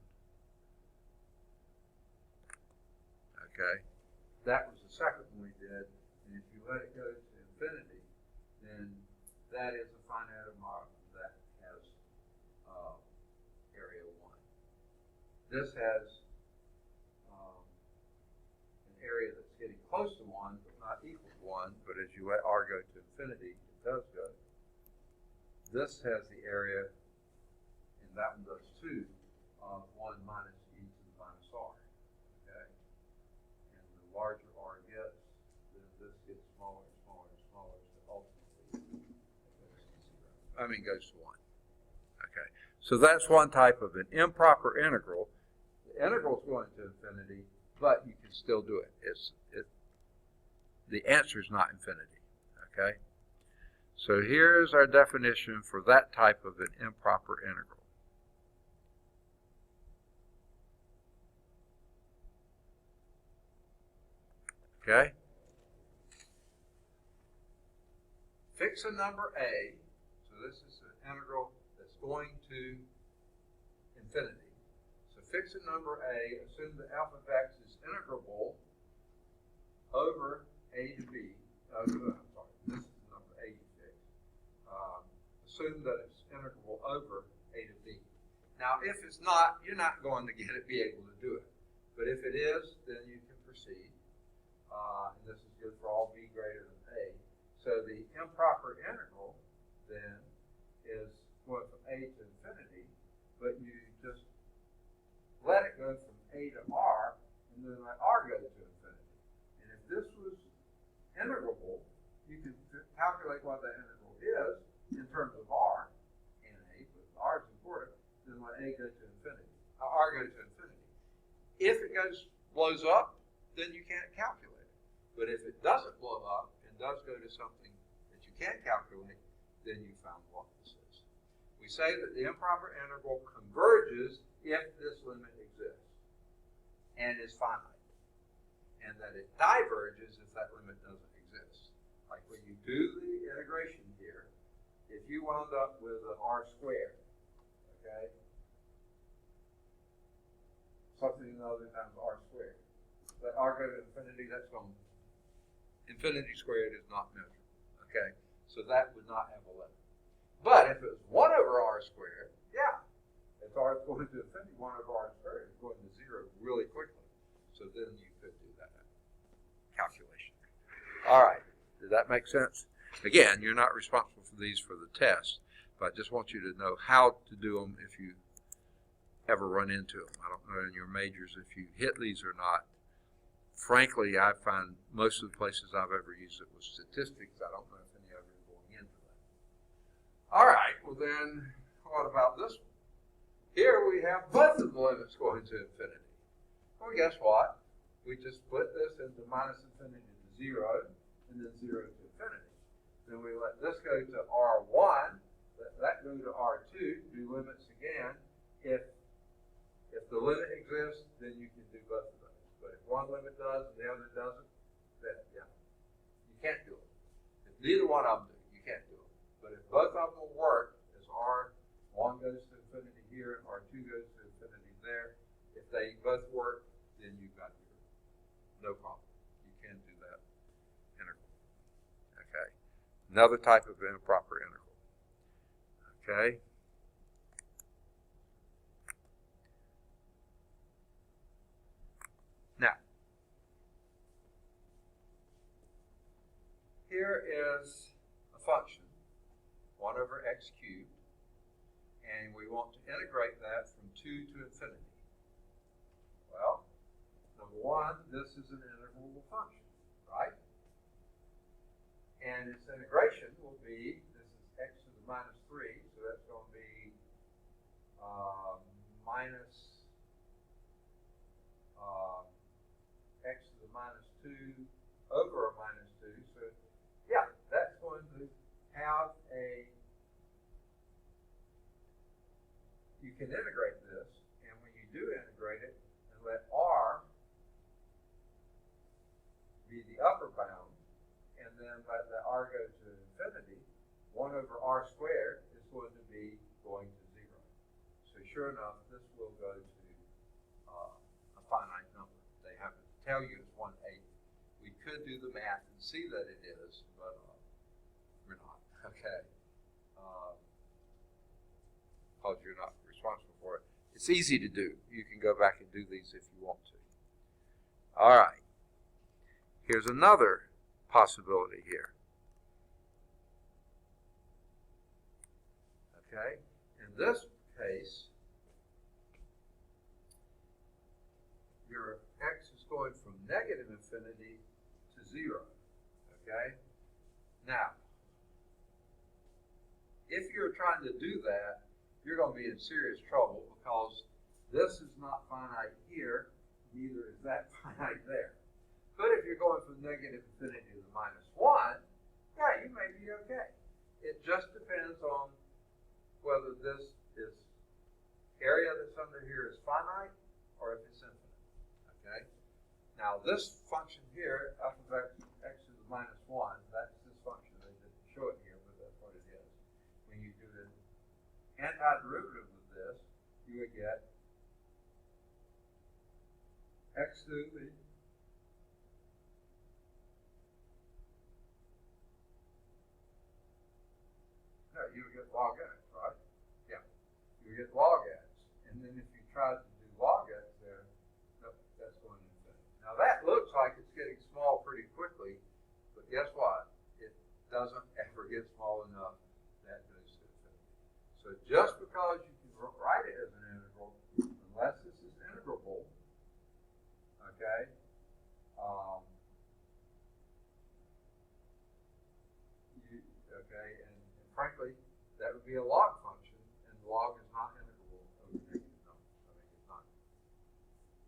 Okay. That was the second one we did, and if you let it go to infinity, then that is a finite model that has area 1. This has an area that's getting close to 1, but not equal to 1, but as you let r go to infinity, it does go. This has the area, and that one does too, of 1 minus e to the minus r. Okay? And the larger r gets, then this gets smaller and smaller and smaller, so ultimately goes to 1. Okay, so that's one type of an improper integral. The The integral is going to infinity, but you can still do it. The answer is not infinity. Okay? So here's our definition for that type of an improper integral. Okay? Fix a number a, so this is an integral that's going to infinity. So fix a number a, assume that f of x is integrable over a to b. I'm sorry, this is the number a you fix. Assume that it's integrable over a to b. Now, if it's not, you're not going to be able to do it. But if it is, then you can proceed. And this is good for all b greater than a. So the improper integral then is going from a to infinity, but you just let it go from a to r, and then let r go to infinity. And if this was integrable, you can calculate what that integral is in terms of r and a, but r is important, then let a go to infinity, r go to infinity. If it blows up, then you can't calculate it. But if it doesn't blow up and does go to something that you can't calculate, then you found what this is. We say that the improper integral converges if this limit exists and is finite, and that it diverges if that limit doesn't exist. Like when you do the integration here, if you wound up with an r squared, okay, something other times r squared, but r go to infinity, that's going to infinity squared is not measured, okay? So that would not have a limit. But if it was 1 over r squared, yeah, if r is going to infinity, 1 over r squared is going to 0 really quickly. So then you could do that calculation. All right, does that make sense? Again, you're not responsible for these for the test, but I just want you to know how to do them if you ever run into them. I don't know in your majors if you hit these or not. Frankly, I find most of the places I've ever used it with statistics. I don't know if any of you are going into that. All right, well then, what about this one? Here we have both of the limits going to infinity. Well, guess what? We just split this into minus infinity to 0, and then 0 to infinity. Then we let this go to r1, let that go to r2, do limits again. If the limit exists, then you can do both of those. But if one limit does and the other doesn't, then yeah, you can't do it. If neither one of them do, you can't do it. But if both of them will work, as r1 goes to infinity here and r2 goes to infinity there, if they both work, then you've got no problem. You can do that integral. Okay. Another type of improper integral. Okay. Now, here is a function, 1 over x cubed, and we want to integrate that from 2 to infinity. Well, number 1, this is an integrable function, right? And its integration will be, this is x to the minus 3, so that's going to be minus x to the minus 2 over a minus 2. So, yeah, that's going to have you can integrate this, and when you do integrate it, and let r be the upper bound, and then let the r go to infinity, 1 over r squared is going to be going to 0. So sure enough, this will go to a finite number. They have to tell you it's 1/8. We could do the math and see that it is, but we're not. Okay. Because you're not responsible for it. It's easy to do. You can go back and do these if you want to. All right. Here's another possibility here. Okay. In this case, your x is going from negative infinity to 0. Okay. Now, if you're trying to do that, you're going to be in serious trouble because this is not finite here, neither is that finite there. But if you're going from negative infinity to minus 1, yeah, you may be okay. It just depends on whether this is area that's under here is finite or if it's infinite. Okay? Now this function here, f of x to the minus 1, that's this function. They didn't show it here, but that's what it is. When you do the antiderivative of this, you would get x to the you would get log x, right? Yeah. You would get log x. And then if you tried to do log x there, nope, that's going to infinity. Now that looks like it's getting small pretty quickly, but guess what? It doesn't ever get small enough. That goes to infinity. So just because you can write it as an integral, unless this is integrable, okay, and frankly, that would be a log function, and log is not integrable over negative numbers. I mean, it's not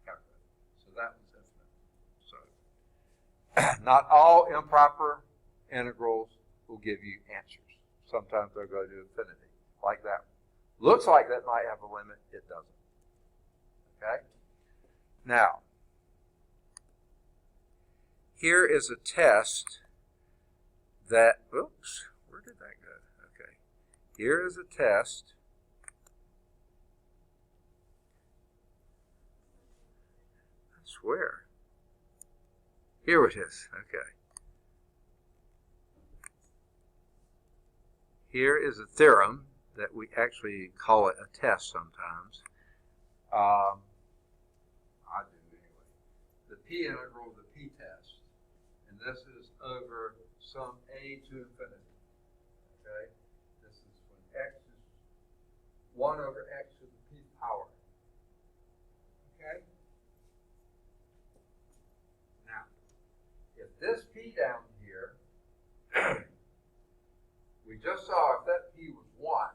calculated. So that was infinite. So not all improper integrals will give you answers. Sometimes they'll go to infinity, like that one. Looks like that might have a limit. It doesn't. Okay? Now, here is a test that, oops, where did that go? Okay. Here is a test I swear. Here it is. Okay. Here is a theorem that we actually call it a test sometimes. I do anyway. The p integral of the p-test. And this is over some a to infinity. Okay? This is when x is 1 over x to the p power. Okay? Now, if this p down here, we just saw if that p was 1,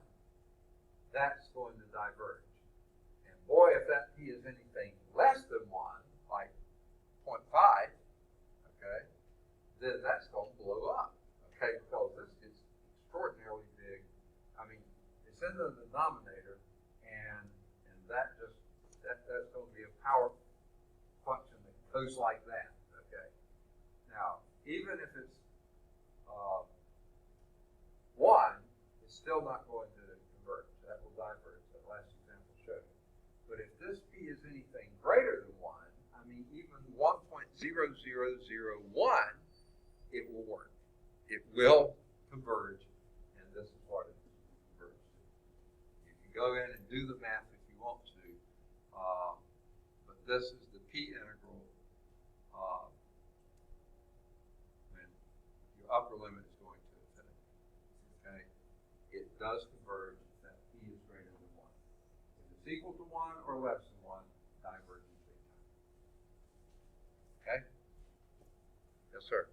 that's going to diverge. And boy, if that p is anything less than 1, like 0.5, okay, then that's going to blow up, okay, because this is extraordinarily big. I mean, it's in the denominator, and that's going to be a power function that goes like that, okay. Now, even if it's 1, it's still not going to converge. That will diverge. That last example showed you. But if this p is anything greater than 1, I mean even 1.0001, it will work. It will converge, and this is what it converges to. You can go in and do the math if you want to, but this is the p integral when your upper limit is going to infinity. Okay, it does converge if that p is greater than 1. If it's equal to 1 or less than 1, diverges big time. Okay? Yes, sir.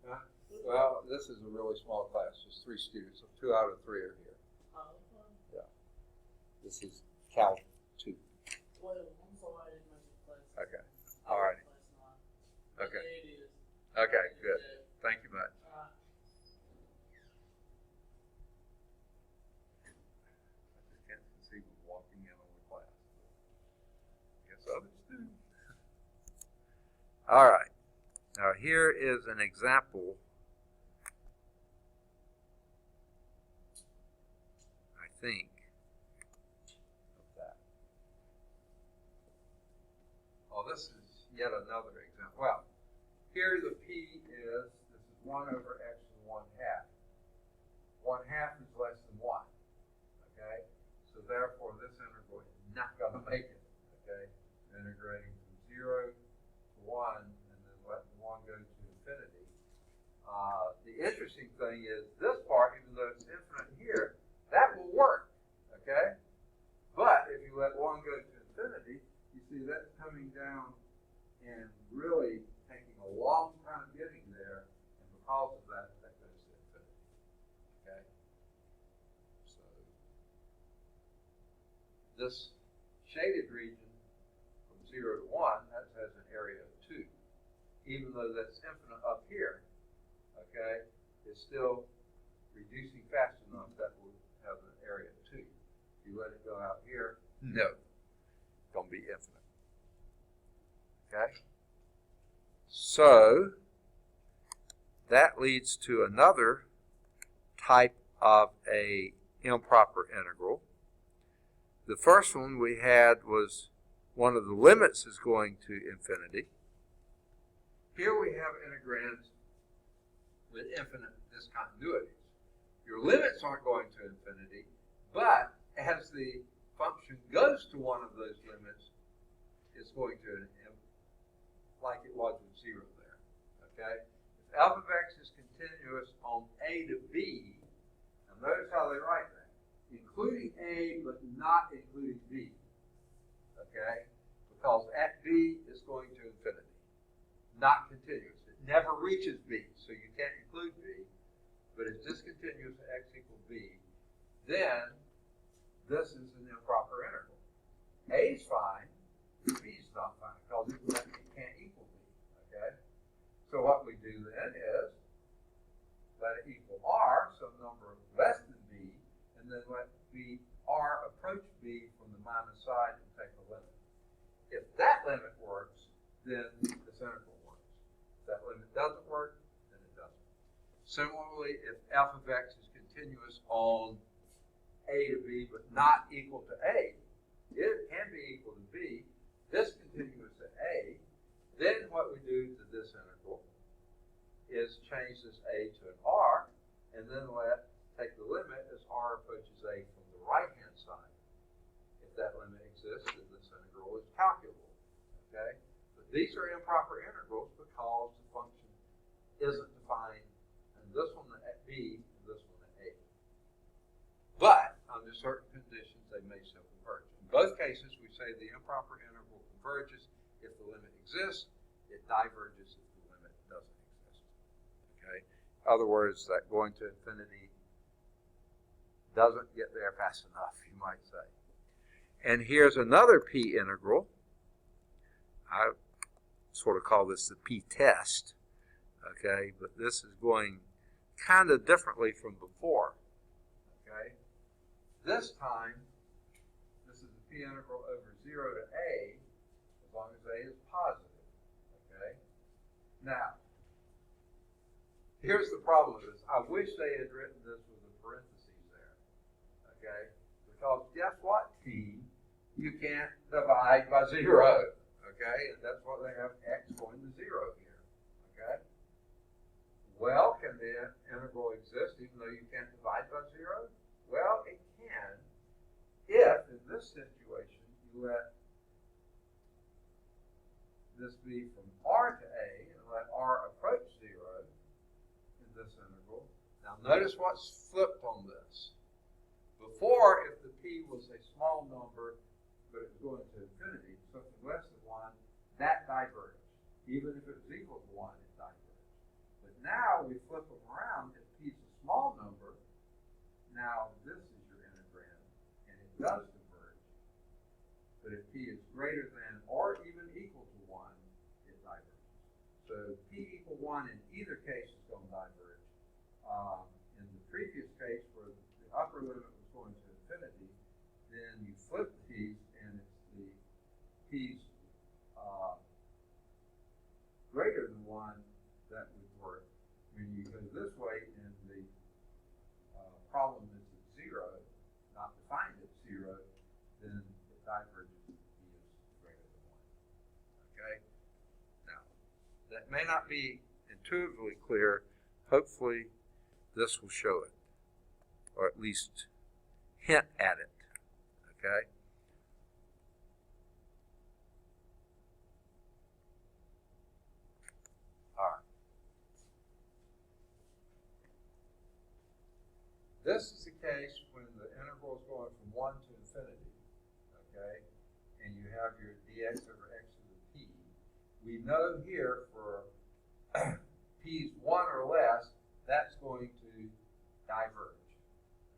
Huh? Well, this is a really small class. There's 3 students, so 2 out of 3 are here. Yeah. This is Cal 2. Okay. All right. Okay. Okay, good. Thank you much. I just can't conceive of walking in on the class. Guess others do. All right. Now here is an example, I think, of that. Oh, this is yet another example. Well, here the p is, this is 1 over x and 1 half. 1 half is less than 1, okay? So therefore this integral is not going to make it, okay? Integrating from 0 to 1, letting 1 go to infinity. The interesting thing is this part, even though it's infinite here, that will work, okay? But if you let 1 go to infinity, you see that's coming down and really taking a long time getting there, and because of that, that goes to infinity, okay? So this shaded region from 0 to 1, that has an area of 2. Even though that's infinite up here, okay, it's still reducing fast enough that will have an area of 2. If you let it go out here, no, it's going to be infinite. Okay? So, that leads to another type of a improper integral. The first one we had was one of the limits is going to infinity. Here we have integrands with infinite discontinuities. Your limits aren't going to infinity, but as the function goes to one of those limits, it's going to, like it was with 0 there. Okay? If f of x is continuous on a to b, now notice how they write that. Including a, but not including b. Okay? Because at b is going to infinity. Not continuous. It never reaches b, so you can't include b, but it's discontinuous at x equals b. Then, this is an improper integral. A is fine, b is not fine, because it can't equal b. Okay? So what we do then is let it equal r, some number less than b, and then let r approach b from the minus side and take a limit. If that limit works, then this integral works. If that limit doesn't work, then it doesn't. Similarly, if f of x is continuous on a to b, but not equal to a, it can be equal to b, discontinuous at a, then what we do to this integral is change this a to an r, and then take the limit as r approaches a from the right-hand side. If that limit exists, then this integral is calculable. Okay? But these are improper integrals because the function isn't defined, and this one at b and this one at a. But under certain conditions, they may still converge. In both cases, we say the improper integral converges if the limit exists. It diverges if the limit doesn't exist. Okay? In other words, that going to infinity doesn't get there fast enough, you might say. And here's another p integral. I sort of call this the p test. Okay? But this is going kind of differently from before. Okay? This time, this is the p integral over 0 to a, as long as a is positive. Okay? Now, here's the problem with this. I wish they had written this with a parentheses there. Okay? Because guess what, t? You can't divide by 0. Okay? And that's why they have x going to 0 here. Okay? Well, can the integral exist even though you can't divide by 0? Well, it can if, in this situation, you let this be from r to a and let r approach 0 in this integral. Now, notice what's flipped on this. Before, if the p was a small number, but it was going to infinity, something less than 1, that diverged. Even if it was equal to 1, it diverged. But now we flip them around. If p is a small number, now this is your integrand, and it does converge. But if p is greater than or even equal to 1, it diverges. So p equal 1 in either case is going to diverge. In the previous case, where the upper limit was going to infinity, then you flip the p's, and it's the p's greater than 1 that would work. When you go this way, and the problem is at 0, not defined at 0, then it diverges if p is greater than 1. Okay? Now, that may not be intuitively clear. Hopefully, this will show it, or at least hint at it. Okay? All right. This is the case when the integral is going from 1 to infinity. Okay? And you have your dx over x to the p. We know here for p is 1 or less, that's going to diverge.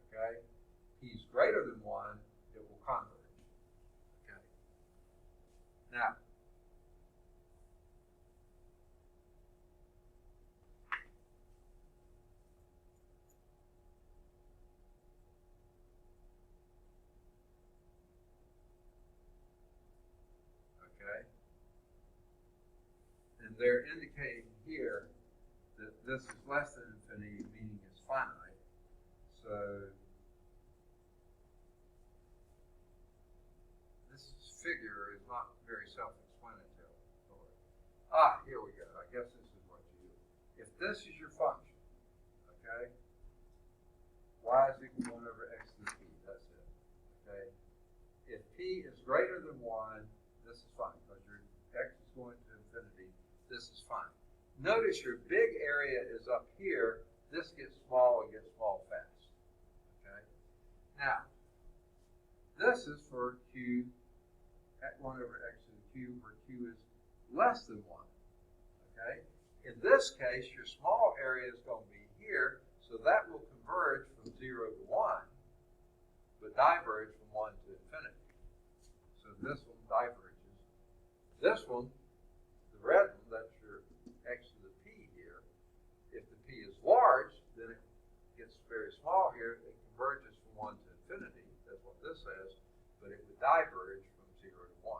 Okay? P is greater than 1, it will converge. Now, okay, and they're indicating here that this is less than infinity, meaning it's finite. So this figure is not very self-explanatory. Here we go. I guess this is what you do. If this is your function, okay, y is equal to 1 over x to the p. That's it. Okay. If p is greater than 1, this is fine because your x is going to infinity. This is fine. Notice your big area is up here. This gets small and gets small fast. Okay. Now, this is for q at 1 over x to the q, where q is less than 1. Okay. In this case, your small area is going to be here, so that will converge from 0 to 1, but diverge from 1 to infinity. So this one diverges. This one, the red one, that's your x to the p here. If the p is large, then it gets very small here. It converges from 1 to infinity. That's what this says, but it would diverge from 0 to 1.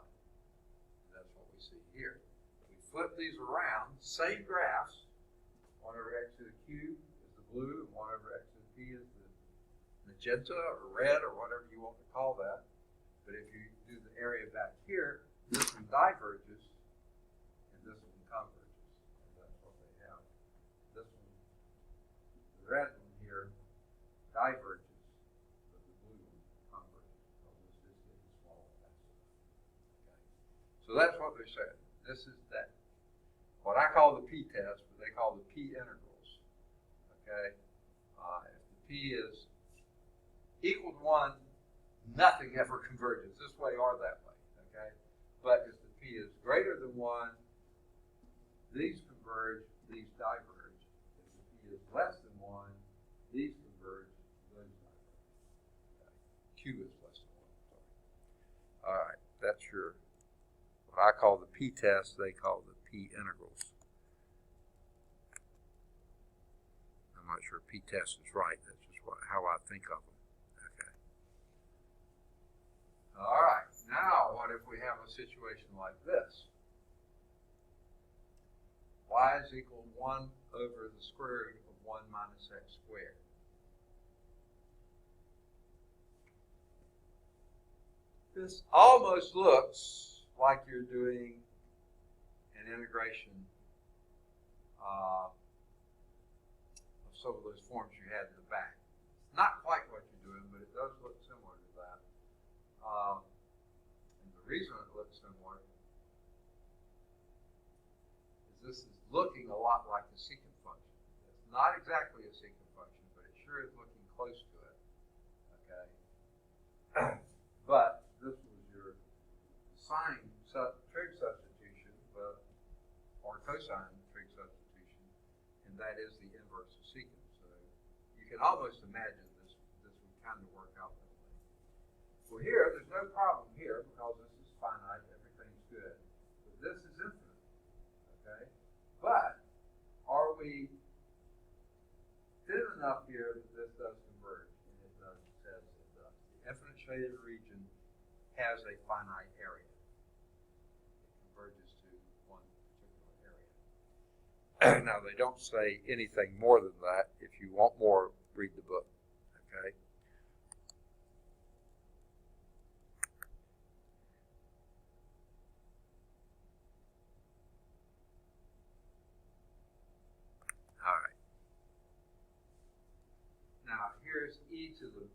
That's what we see here. We flip these around, same graphs. 1 over x to the q is the blue, and 1 over x to the p is the magenta or red or whatever you want to call that. But if you do the area back here, this one diverges and this one converges. And that's what they have. This one, the red one here, diverges, but the blue one converges. So this is getting smaller. Okay. So that's what they're saying. This is that, what I call the p-test, but they call the p-integrals. Okay. If the p is equal to 1, nothing ever converges this way or that way. Okay. But if the p is greater than 1, these converge, these diverge. If the p is less than 1, these converge, those diverge. Okay. Q is less than 1. Sorry. All right. That's your, what I call the p-test, they call the p-integrals. I'm not sure p-test is right. That's just how I think of them. Okay. All right. Now, what if we have a situation like this? Y is equal to 1 over the square root of 1 minus x squared. This almost looks like you're doing an integration of some of those forms you had in the back. It's not quite what you're doing, but it does look similar to that. And the reason it looks similar is this is looking a lot like a secant function. It's not exactly a secant function, but it sure is looking close to it. Okay. But this was your sine trig substitution, or cosine trig substitution, and that is the inverse of secant. So you can almost imagine this would kind of work out that way. Well, here, there's no problem here because this is finite, everything's good. But this is infinite, okay? But are we thin enough here that this does converge? And it does, it says it does. The infinite shaded region has a finite area. It converges to one particular area. Now, they don't say anything more than that. If you want more, read the book, okay? All right. Now, here's e to the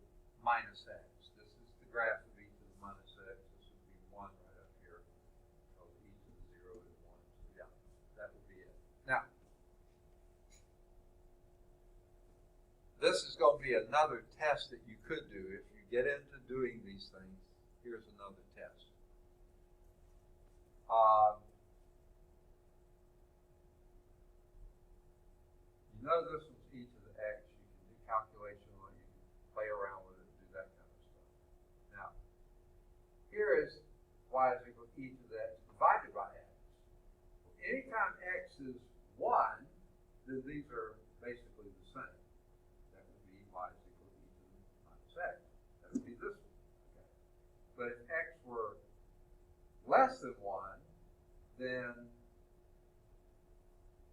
minus x. This is the graph of e to the minus x. This would be 1 right up here. So e to the 0 is 1. So, yeah, that would be it. Now, this is going to be another test that you could do. If you get into doing these things, here's another test. You know this was e to the x. You can do calculation on it. You can play around with it and do that kind of stuff. Now, here is y is equal to e to the x to anytime x is 1, then these are basically the same. That would be y is equal to e to the minus x. That would be this one. Okay. But if x were less than 1, then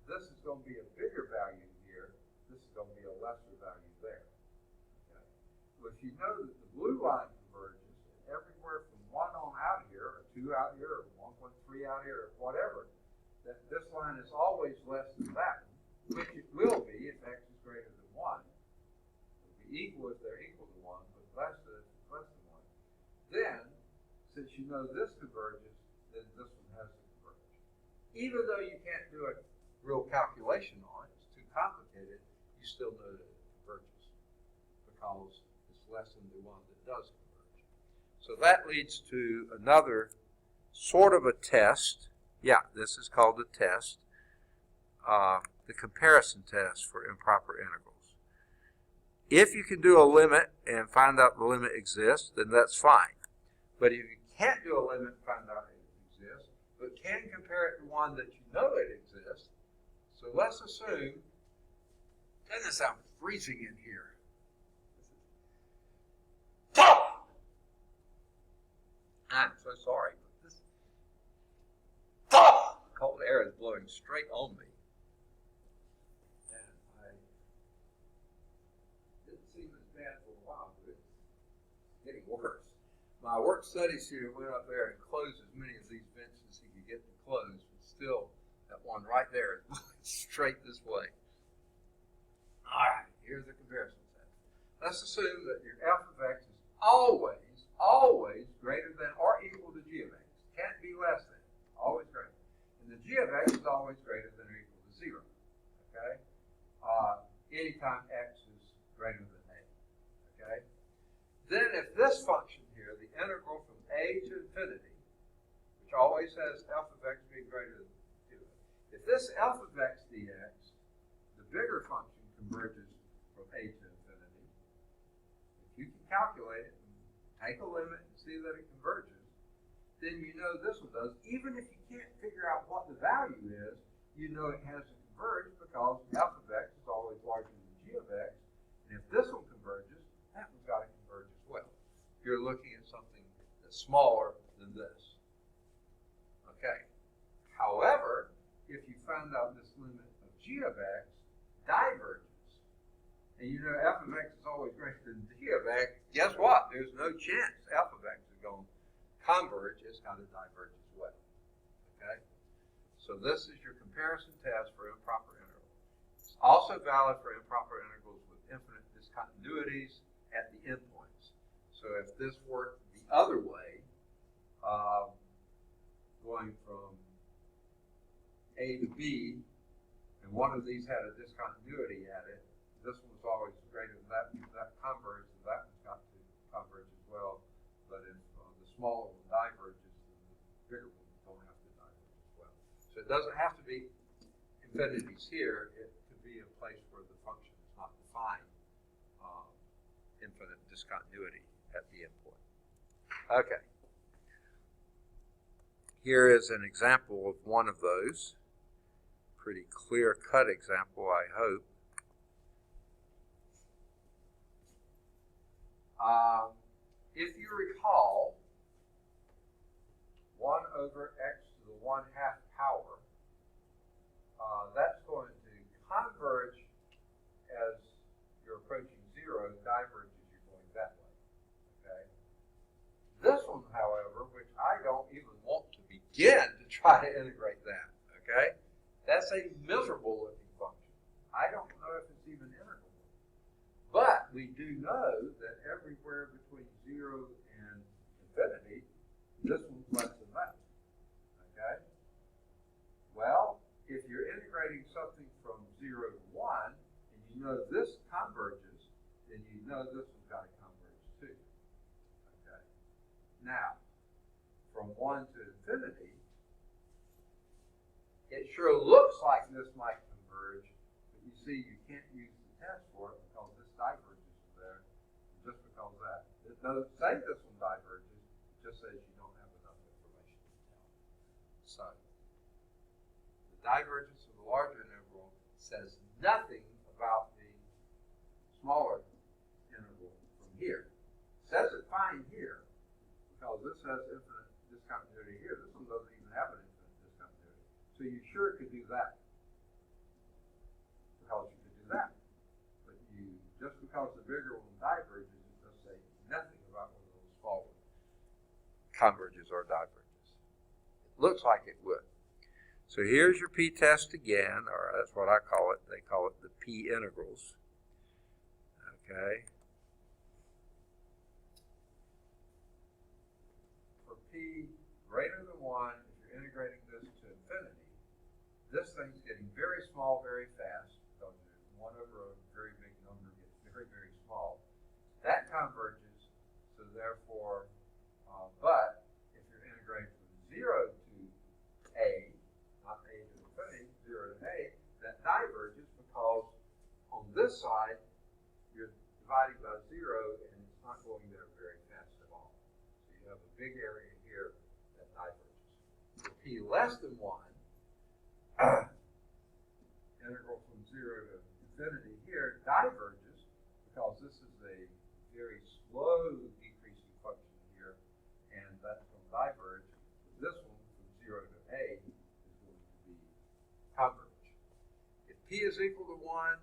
this is going to be a bigger value here. This is going to be a lesser value there. Okay. Well, if you know that the blue line converges, and everywhere from 1 on out here, or 2 out here, or 1.3 out here, or whatever, that this line is always less than that one, which it will be if x is greater than 1. It'll be equal if they're equal to 1, but less than if it's less than 1. Then, since you know this converges, then this one has to converge. Even though you can't do a real calculation on it, it's too complicated, you still know that it converges because it's less than the one that does converge. So that leads to another sort of a test. Yeah, this is called a test, the comparison test for improper integrals. If you can do a limit and find out the limit exists, then that's fine. But if you can't do a limit and find out it exists, but can compare it to one that you know it exists, so let's assume, doesn't it sound freezing in here? I'm so sorry, but this cold air is blowing straight on me. And I didn't seem as bad for a while, but it's getting worse. My work study student went up there and closed as many of these vents as he could get to close, but still, that one right there is blowing straight this way. All right, here's the comparison test. Let's assume that your f of x is always greater than or equal to g of x. Can't be less than, always greater. And the g of x is always greater than or equal to 0. Okay? Anytime x is greater than a. Okay? Then if this function here, the integral from a to infinity, which always has f of x being greater than 2, if this f of x dx, the bigger function, converges from a to infinity, if you can calculate it and take a limit and see that it converges, then you know this one does. Even if you can't figure out what the value is, you know it has to converge because f of x is always larger than g of x, and if this one converges, that one's got to converge as well. You're looking at something that's smaller than this. Okay. However, if you find out this limit of g of x diverges, and you know f of x is always greater than g of x, guess what? There's no chance f of x is going to converge. It's got to diverge as well. Okay? So this is your comparison test for improper integrals. It's also valid for improper integrals with infinite discontinuities at the endpoints. So if this worked the other way, going from a to b, and one of these had a discontinuity at it, this one's always greater than that. That converges, and that one's got to converge as well. But if the smaller one diverges, then the bigger one don't have to diverge as well. So it doesn't have to be infinities here. It could be a place where the function is not defined infinite discontinuity at the endpoint. Okay. Here is an example of one of those. Pretty clear-cut example, I hope. If you recall, 1 over x to the 1/2 power, that's going to converge as you're approaching 0, diverge as you're going that way. Okay. This one, however, which I don't even want to begin to try to integrate that. Okay. That's a miserable looking function. I don't know if it's even integrable. But we do know that everywhere between 0 and infinity, this one's less than that. Okay? Well, if you're integrating something from 0 to 1, and you know this converges, then you know this one's got to converge too. Okay? Now, from 1 to infinity, it sure looks like this might converge, but you see you can't use the test for it because this diverges there, just because that. It doesn't say this one diverges, it just says you don't have enough information to tell. So, the divergence of the larger interval says nothing about the smaller interval from here. It says it fine here, because this has infinite discontinuity here. This one doesn't even have an infinite discontinuity. So you sure could do that, because you could do that. But you, just because the bigger one diverges, it does say nothing about whether those small ones converges or diverges. It looks like it would. So here's your p-test again, or that's what I call it. They call it the p-integrals. Okay. For p greater than 1, if you're integrating this to infinity, this thing's getting very small very fast. So 1 over a very big number gets very, very small. That converges, so therefore, but if you're integrating from 0 to a, not a to infinity, 0 to a, that diverges because on this side, you're dividing by 0 and it's not going there very fast at all. So you have a big area here that diverges. For p less than 1, integral from 0 to infinity here diverges because this is a very slow decreasing function here, and that's going to diverge. This one from 0 to a is going to be converge. If p is equal to 1,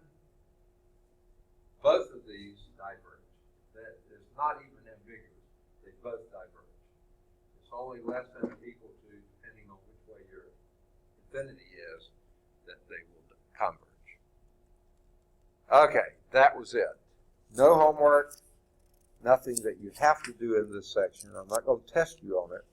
both of these diverge. That is not even ambiguous. They both diverge. It's only less than or equal to, depending on which way your infinity is, that they will converge. Okay, that was it. No homework, nothing that you have to do in this section. I'm not going to test you on it.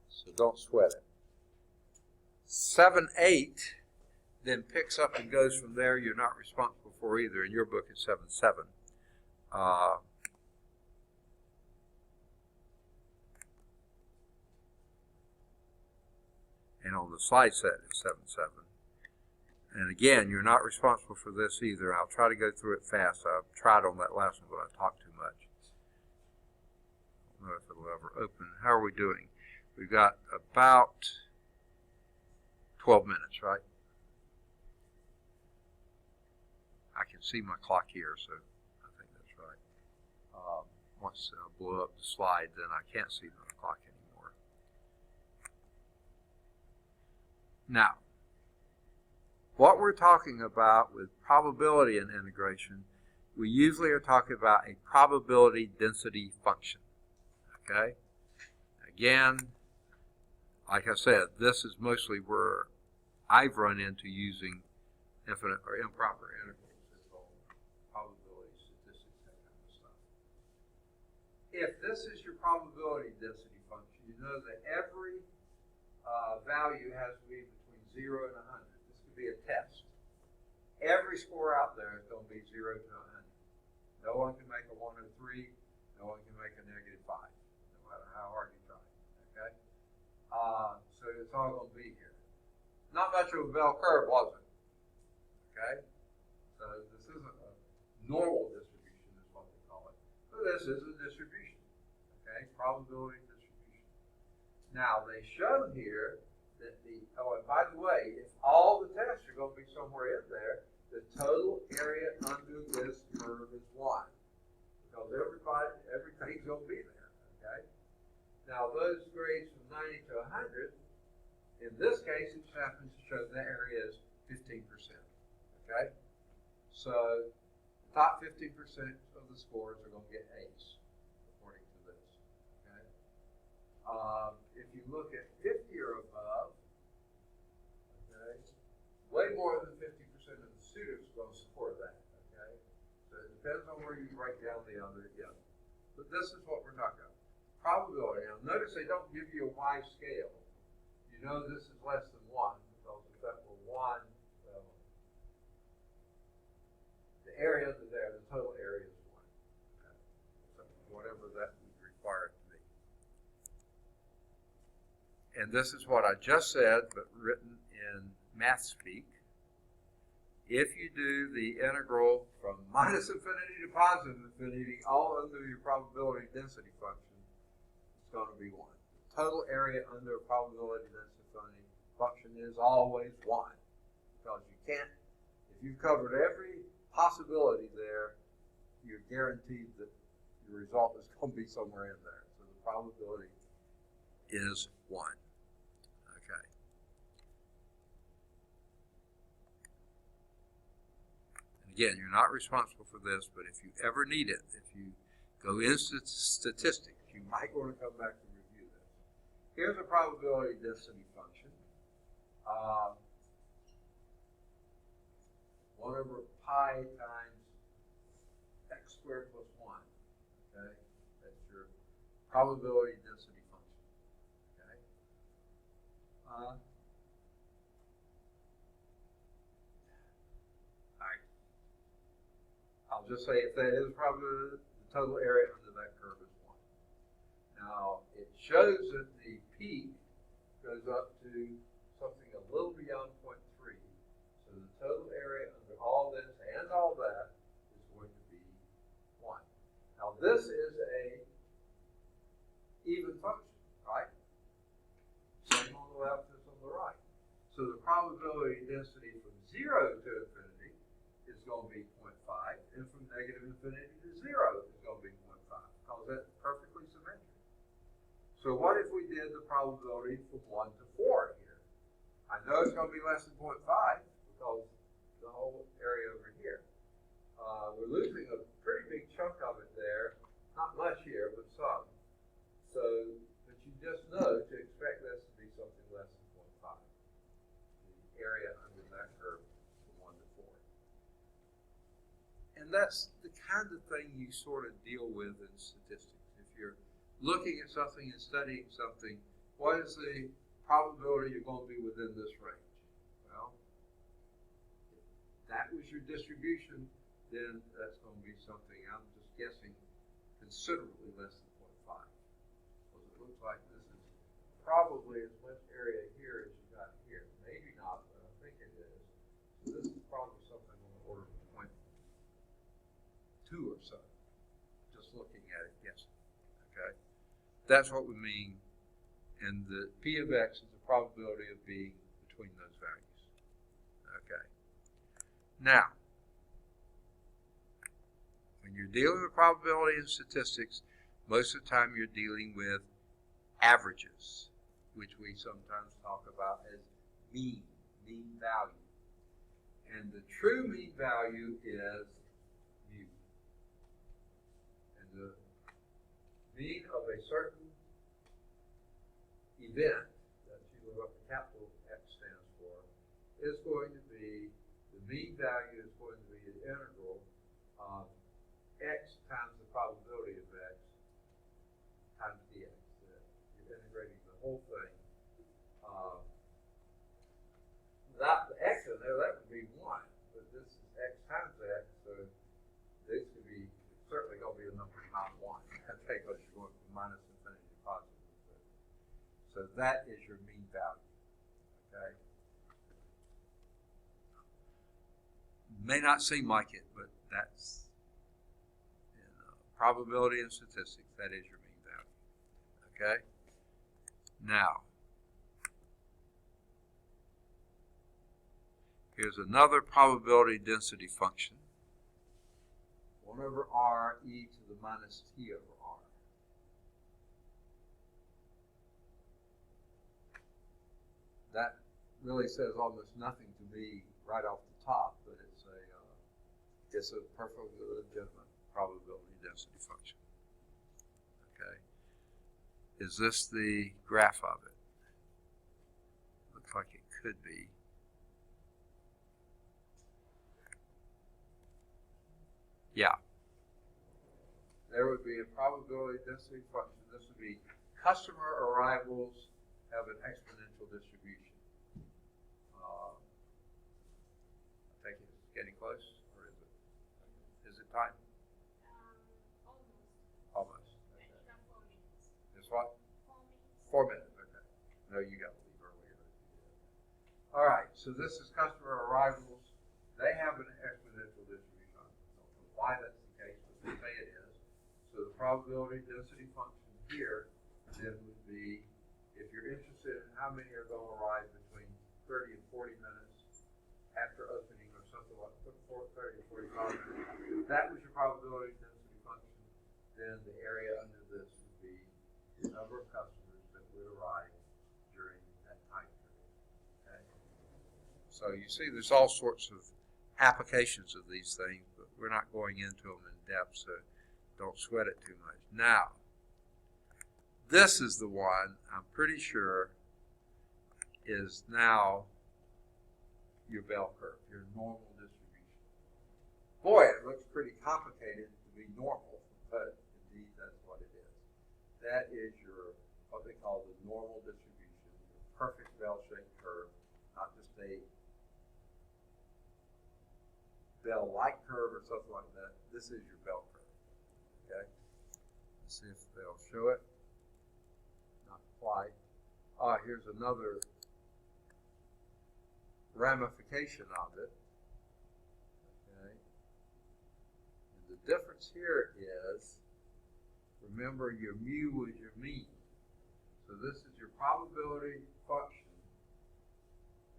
So don't sweat it. 7-8 then picks up and goes from there. You're not responsible for either. In your book, it's 7-7. And on the slide set, it's 7-7. And again, you're not responsible for this either. I'll try to go through it fast. I've tried on that last one, but I talked too much. I don't know if it'll ever open. How are we doing? We've got about 12 minutes, right? I can see my clock here, so I think that's right. Once I blow up the slide, then I can't see my clock anymore. Now, what we're talking about with probability and integration, we usually are talking about a probability density function. Okay? Again, like I said, this is mostly where I've run into using infinite or improper integrals. It's all probability statistics, that kind of stuff. If this is your probability density function, you know that every value has to be between 0 and 100. This could be a test. Every score out there is going to be 0 to 100. No one can make a 1 or 3. No one can make a -5, no matter how hard you try. Okay? So it's all going to be here. Not much of a bell curve, was it? Okay? So this isn't a normal distribution, is what they call it. But this is a distribution. Okay? Probability distribution. Now, they showed here that and by the way, if all the tests are going to be somewhere in there, the total area under this curve is 1. Because everything's going to be there. Okay? Now, those grades from 90 to 100, in this case, it just happens to show the area is 15%. Okay? So, the top 15% of the scores are going to get A's, according to this. Okay? If you look at 50 or above, okay, way more than 50% of the students are going to support that. Okay? So, it depends on where you break down the other. Yeah. But this is what we're talking about. Probability. Now, notice they don't give you a Y scale. You know this is less than 1, because if that were 1, the area under there, the total area is 1. Okay. So whatever that would require it to be. And this is what I just said, but written in math speak. if you do the integral from minus infinity to positive infinity, all under your probability density function, it's going to be 1. The total area under a probability density function is always 1. Because you can't, if you've covered every possibility there, you're guaranteed that your result is going to be somewhere in there. So the probability is 1. Okay. And again, you're not responsible for this, but if you ever need it, if you go into statistics, you might want to come back and review this. Here's a probability density function. 1 over pi times x squared plus 1. Okay, that's your probability density function. Okay. I'll just say if that is probably the total area under that curve is 1. Now it shows that the peak goes up to something a little beyond 0.3. So the total area under all this and all that is going to be 1. Now this is a even function, right? Same on the left as on the right. So the probability density from 0 to infinity is going to be 0.5, and from negative infinity to 0 is going to be 0.5, because that's perfectly symmetric. So what if we did the probability from 1 to 4 here? I know it's going to be less than 0.5 because the whole area over here. We're losing a pretty big chunk of it there. Not much here, but some. So, but you just know to expect this to be something less than 0.5. The area under that curve from 1 to 4. And that's the kind of thing you sort of deal with in statistics. If you're looking at something and studying something, what is the probability you're going to be within this range? Well, if that was your distribution, then that's going to be something, I'm just guessing, considerably less than 0.5. Because it looks like this is probably as much area here as you got here. Maybe not, but I think it is. So this is probably something on the order of 0.2 or so, just looking at it, guessing. Okay? That's what we mean. And the P of X is the probability of being between those values. Okay. Now, when you're dealing with probability and statistics, most of the time you're dealing with averages, which we sometimes talk about as mean value. And the true mean value is mu. And the mean of a certain event, that's usually what the capital X stands for, is going to be, the mean value is going to be the integral of X times the probability of X times dx. You're integrating the whole thing. Without the X in there, that would be 1, but this is X times X, so this could be certainly going to be a number not 1. That's because you're going from minus infinity to positive infinity. So that is your mean value. Okay. May not seem like it, but that's in probability and statistics. That is your mean value. Okay. Now, here's another probability density function. 1 over r e to the minus t over r. That really says almost nothing to me right off the top, but it's a perfectly legitimate probability density function. Okay. Is this the graph of it? Looks like it could be. Yeah. There would be a probability density function. This would be customer arrivals have an exponential distribution. I think it's getting close, or is it? Is it time? Almost. Okay. It's what? 4 minutes. Okay. No, you got to leave earlier. All right. So this is customer arrivals they have an exponential distribution. I don't know why that's the case, but they say it is. So the probability density function here then would be, if you're interested in how many are going to arrive between 30 and 40 minutes after opening or something like 30 and 45 minutes, if that was your probability density function, then the area under this would be the number of customers that would arrive during that time period. Okay? So you see there's all sorts of applications of these things, but we're not going into them in depth, so don't sweat it too much. Now, this is the one I'm pretty sure is now your bell curve, your normal distribution. Boy, it looks pretty complicated to be normal, but indeed that's what it is. That is your, what they call the normal distribution, your perfect bell-shaped curve, not just a bell-like curve or something like that. This is your bell curve. Okay? Let's see if they'll show it. Not quite. Here's another ramification of it. Okay. And the difference here is, remember your mu was your mean. So this is your probability function.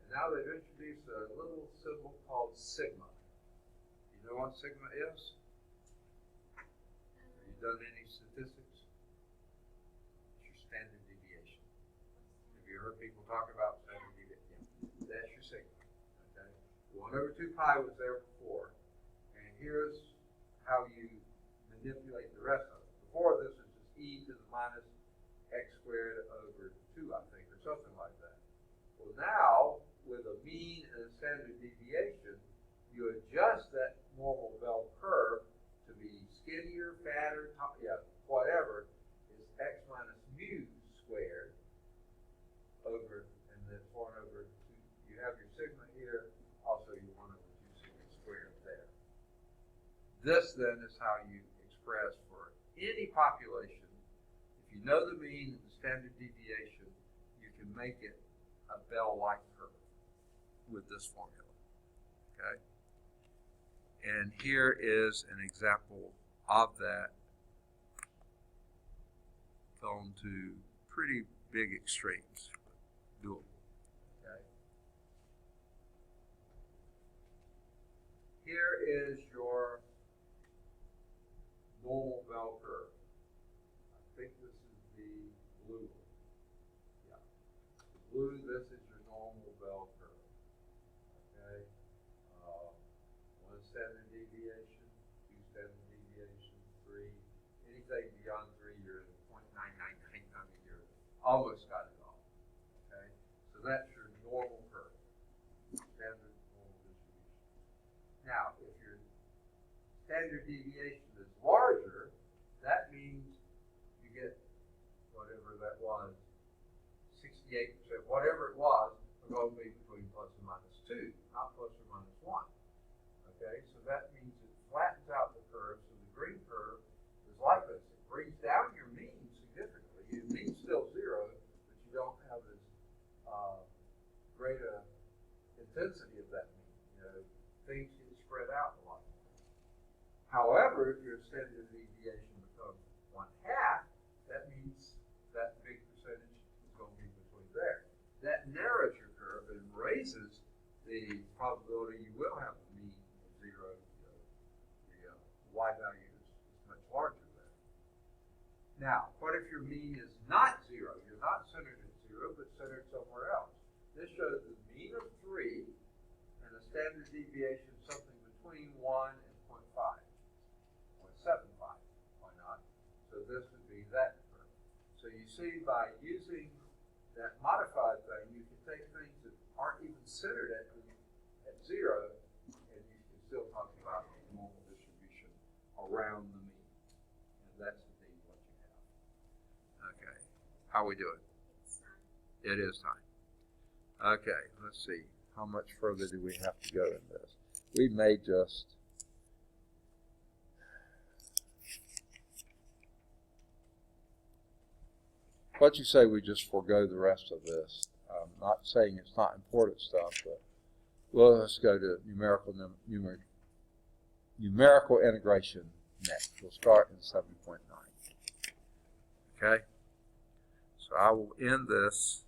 And now they've introduced a little symbol called sigma. You know what sigma is? Have you done any statistics? It's your standard deviation. Have you heard people talk about standard deviation? Yeah. That's your sigma. Okay? 1 over 2 pi was there before. And here's how you manipulate the rest of it. Before, this is just e to the minus x squared over 2, I think, or something like that. Well, now, with a mean and a standard deviation, you adjust that normal bell curve to be skinnier, fatter, whatever, is x minus mu squared over, and then 1 over 2. You have your sigma here, also your 1 over 2 sigma squared there. This then is how you express for any population. If you know the mean and the standard deviation, you can make it a bell-like curve with this formula. Okay? And here is an example of that going to pretty big extremes. Doable. Okay? Here is your normal bell curve. I think this is the blue one. Yeah. The blue, this is your normal bell curve. Okay? 1 standard deviation, 2 standard deviation, 3. Anything beyond 3, you're at 0.999. I mean, you're almost got it all. Okay? So that's your normal curve. Standard normal distribution. Now, if your standard deviation is larger, that means you get whatever that was, 68%, whatever it was, are going to be between plus and minus 2, not plus or minus 1. Okay, so that means it flattens out the curve, so the green curve is like this. It brings down your mean significantly. Your mean's still 0, but you don't have as great a intensity of that mean. You know, things get spread out a lot more. However, if your standard deviation becomes 1/2, that means that big percentage is going to be between there. That narrows your curve and raises the probability you will have a mean of 0. The y value is much larger there. Now, what if your mean is not 0? You're not centered at 0, but centered somewhere else. This shows the mean of 3 and a standard deviation something between 1 and 0.5. 0.75. Why not? So this would be that curve. So you see, by using that modified thing, you can take things that aren't even centered at 0, and you can still talk about a normal distribution around the mean. And that's indeed what you have. Okay. How are we doing? It's time. It is time. Okay, let's see. How much further do we have to go in this? We may just... What you say we just forego the rest of this? I'm not saying it's not important stuff, but Well, let's go to numerical integration next. We'll start in 7.9. Okay? So I will end this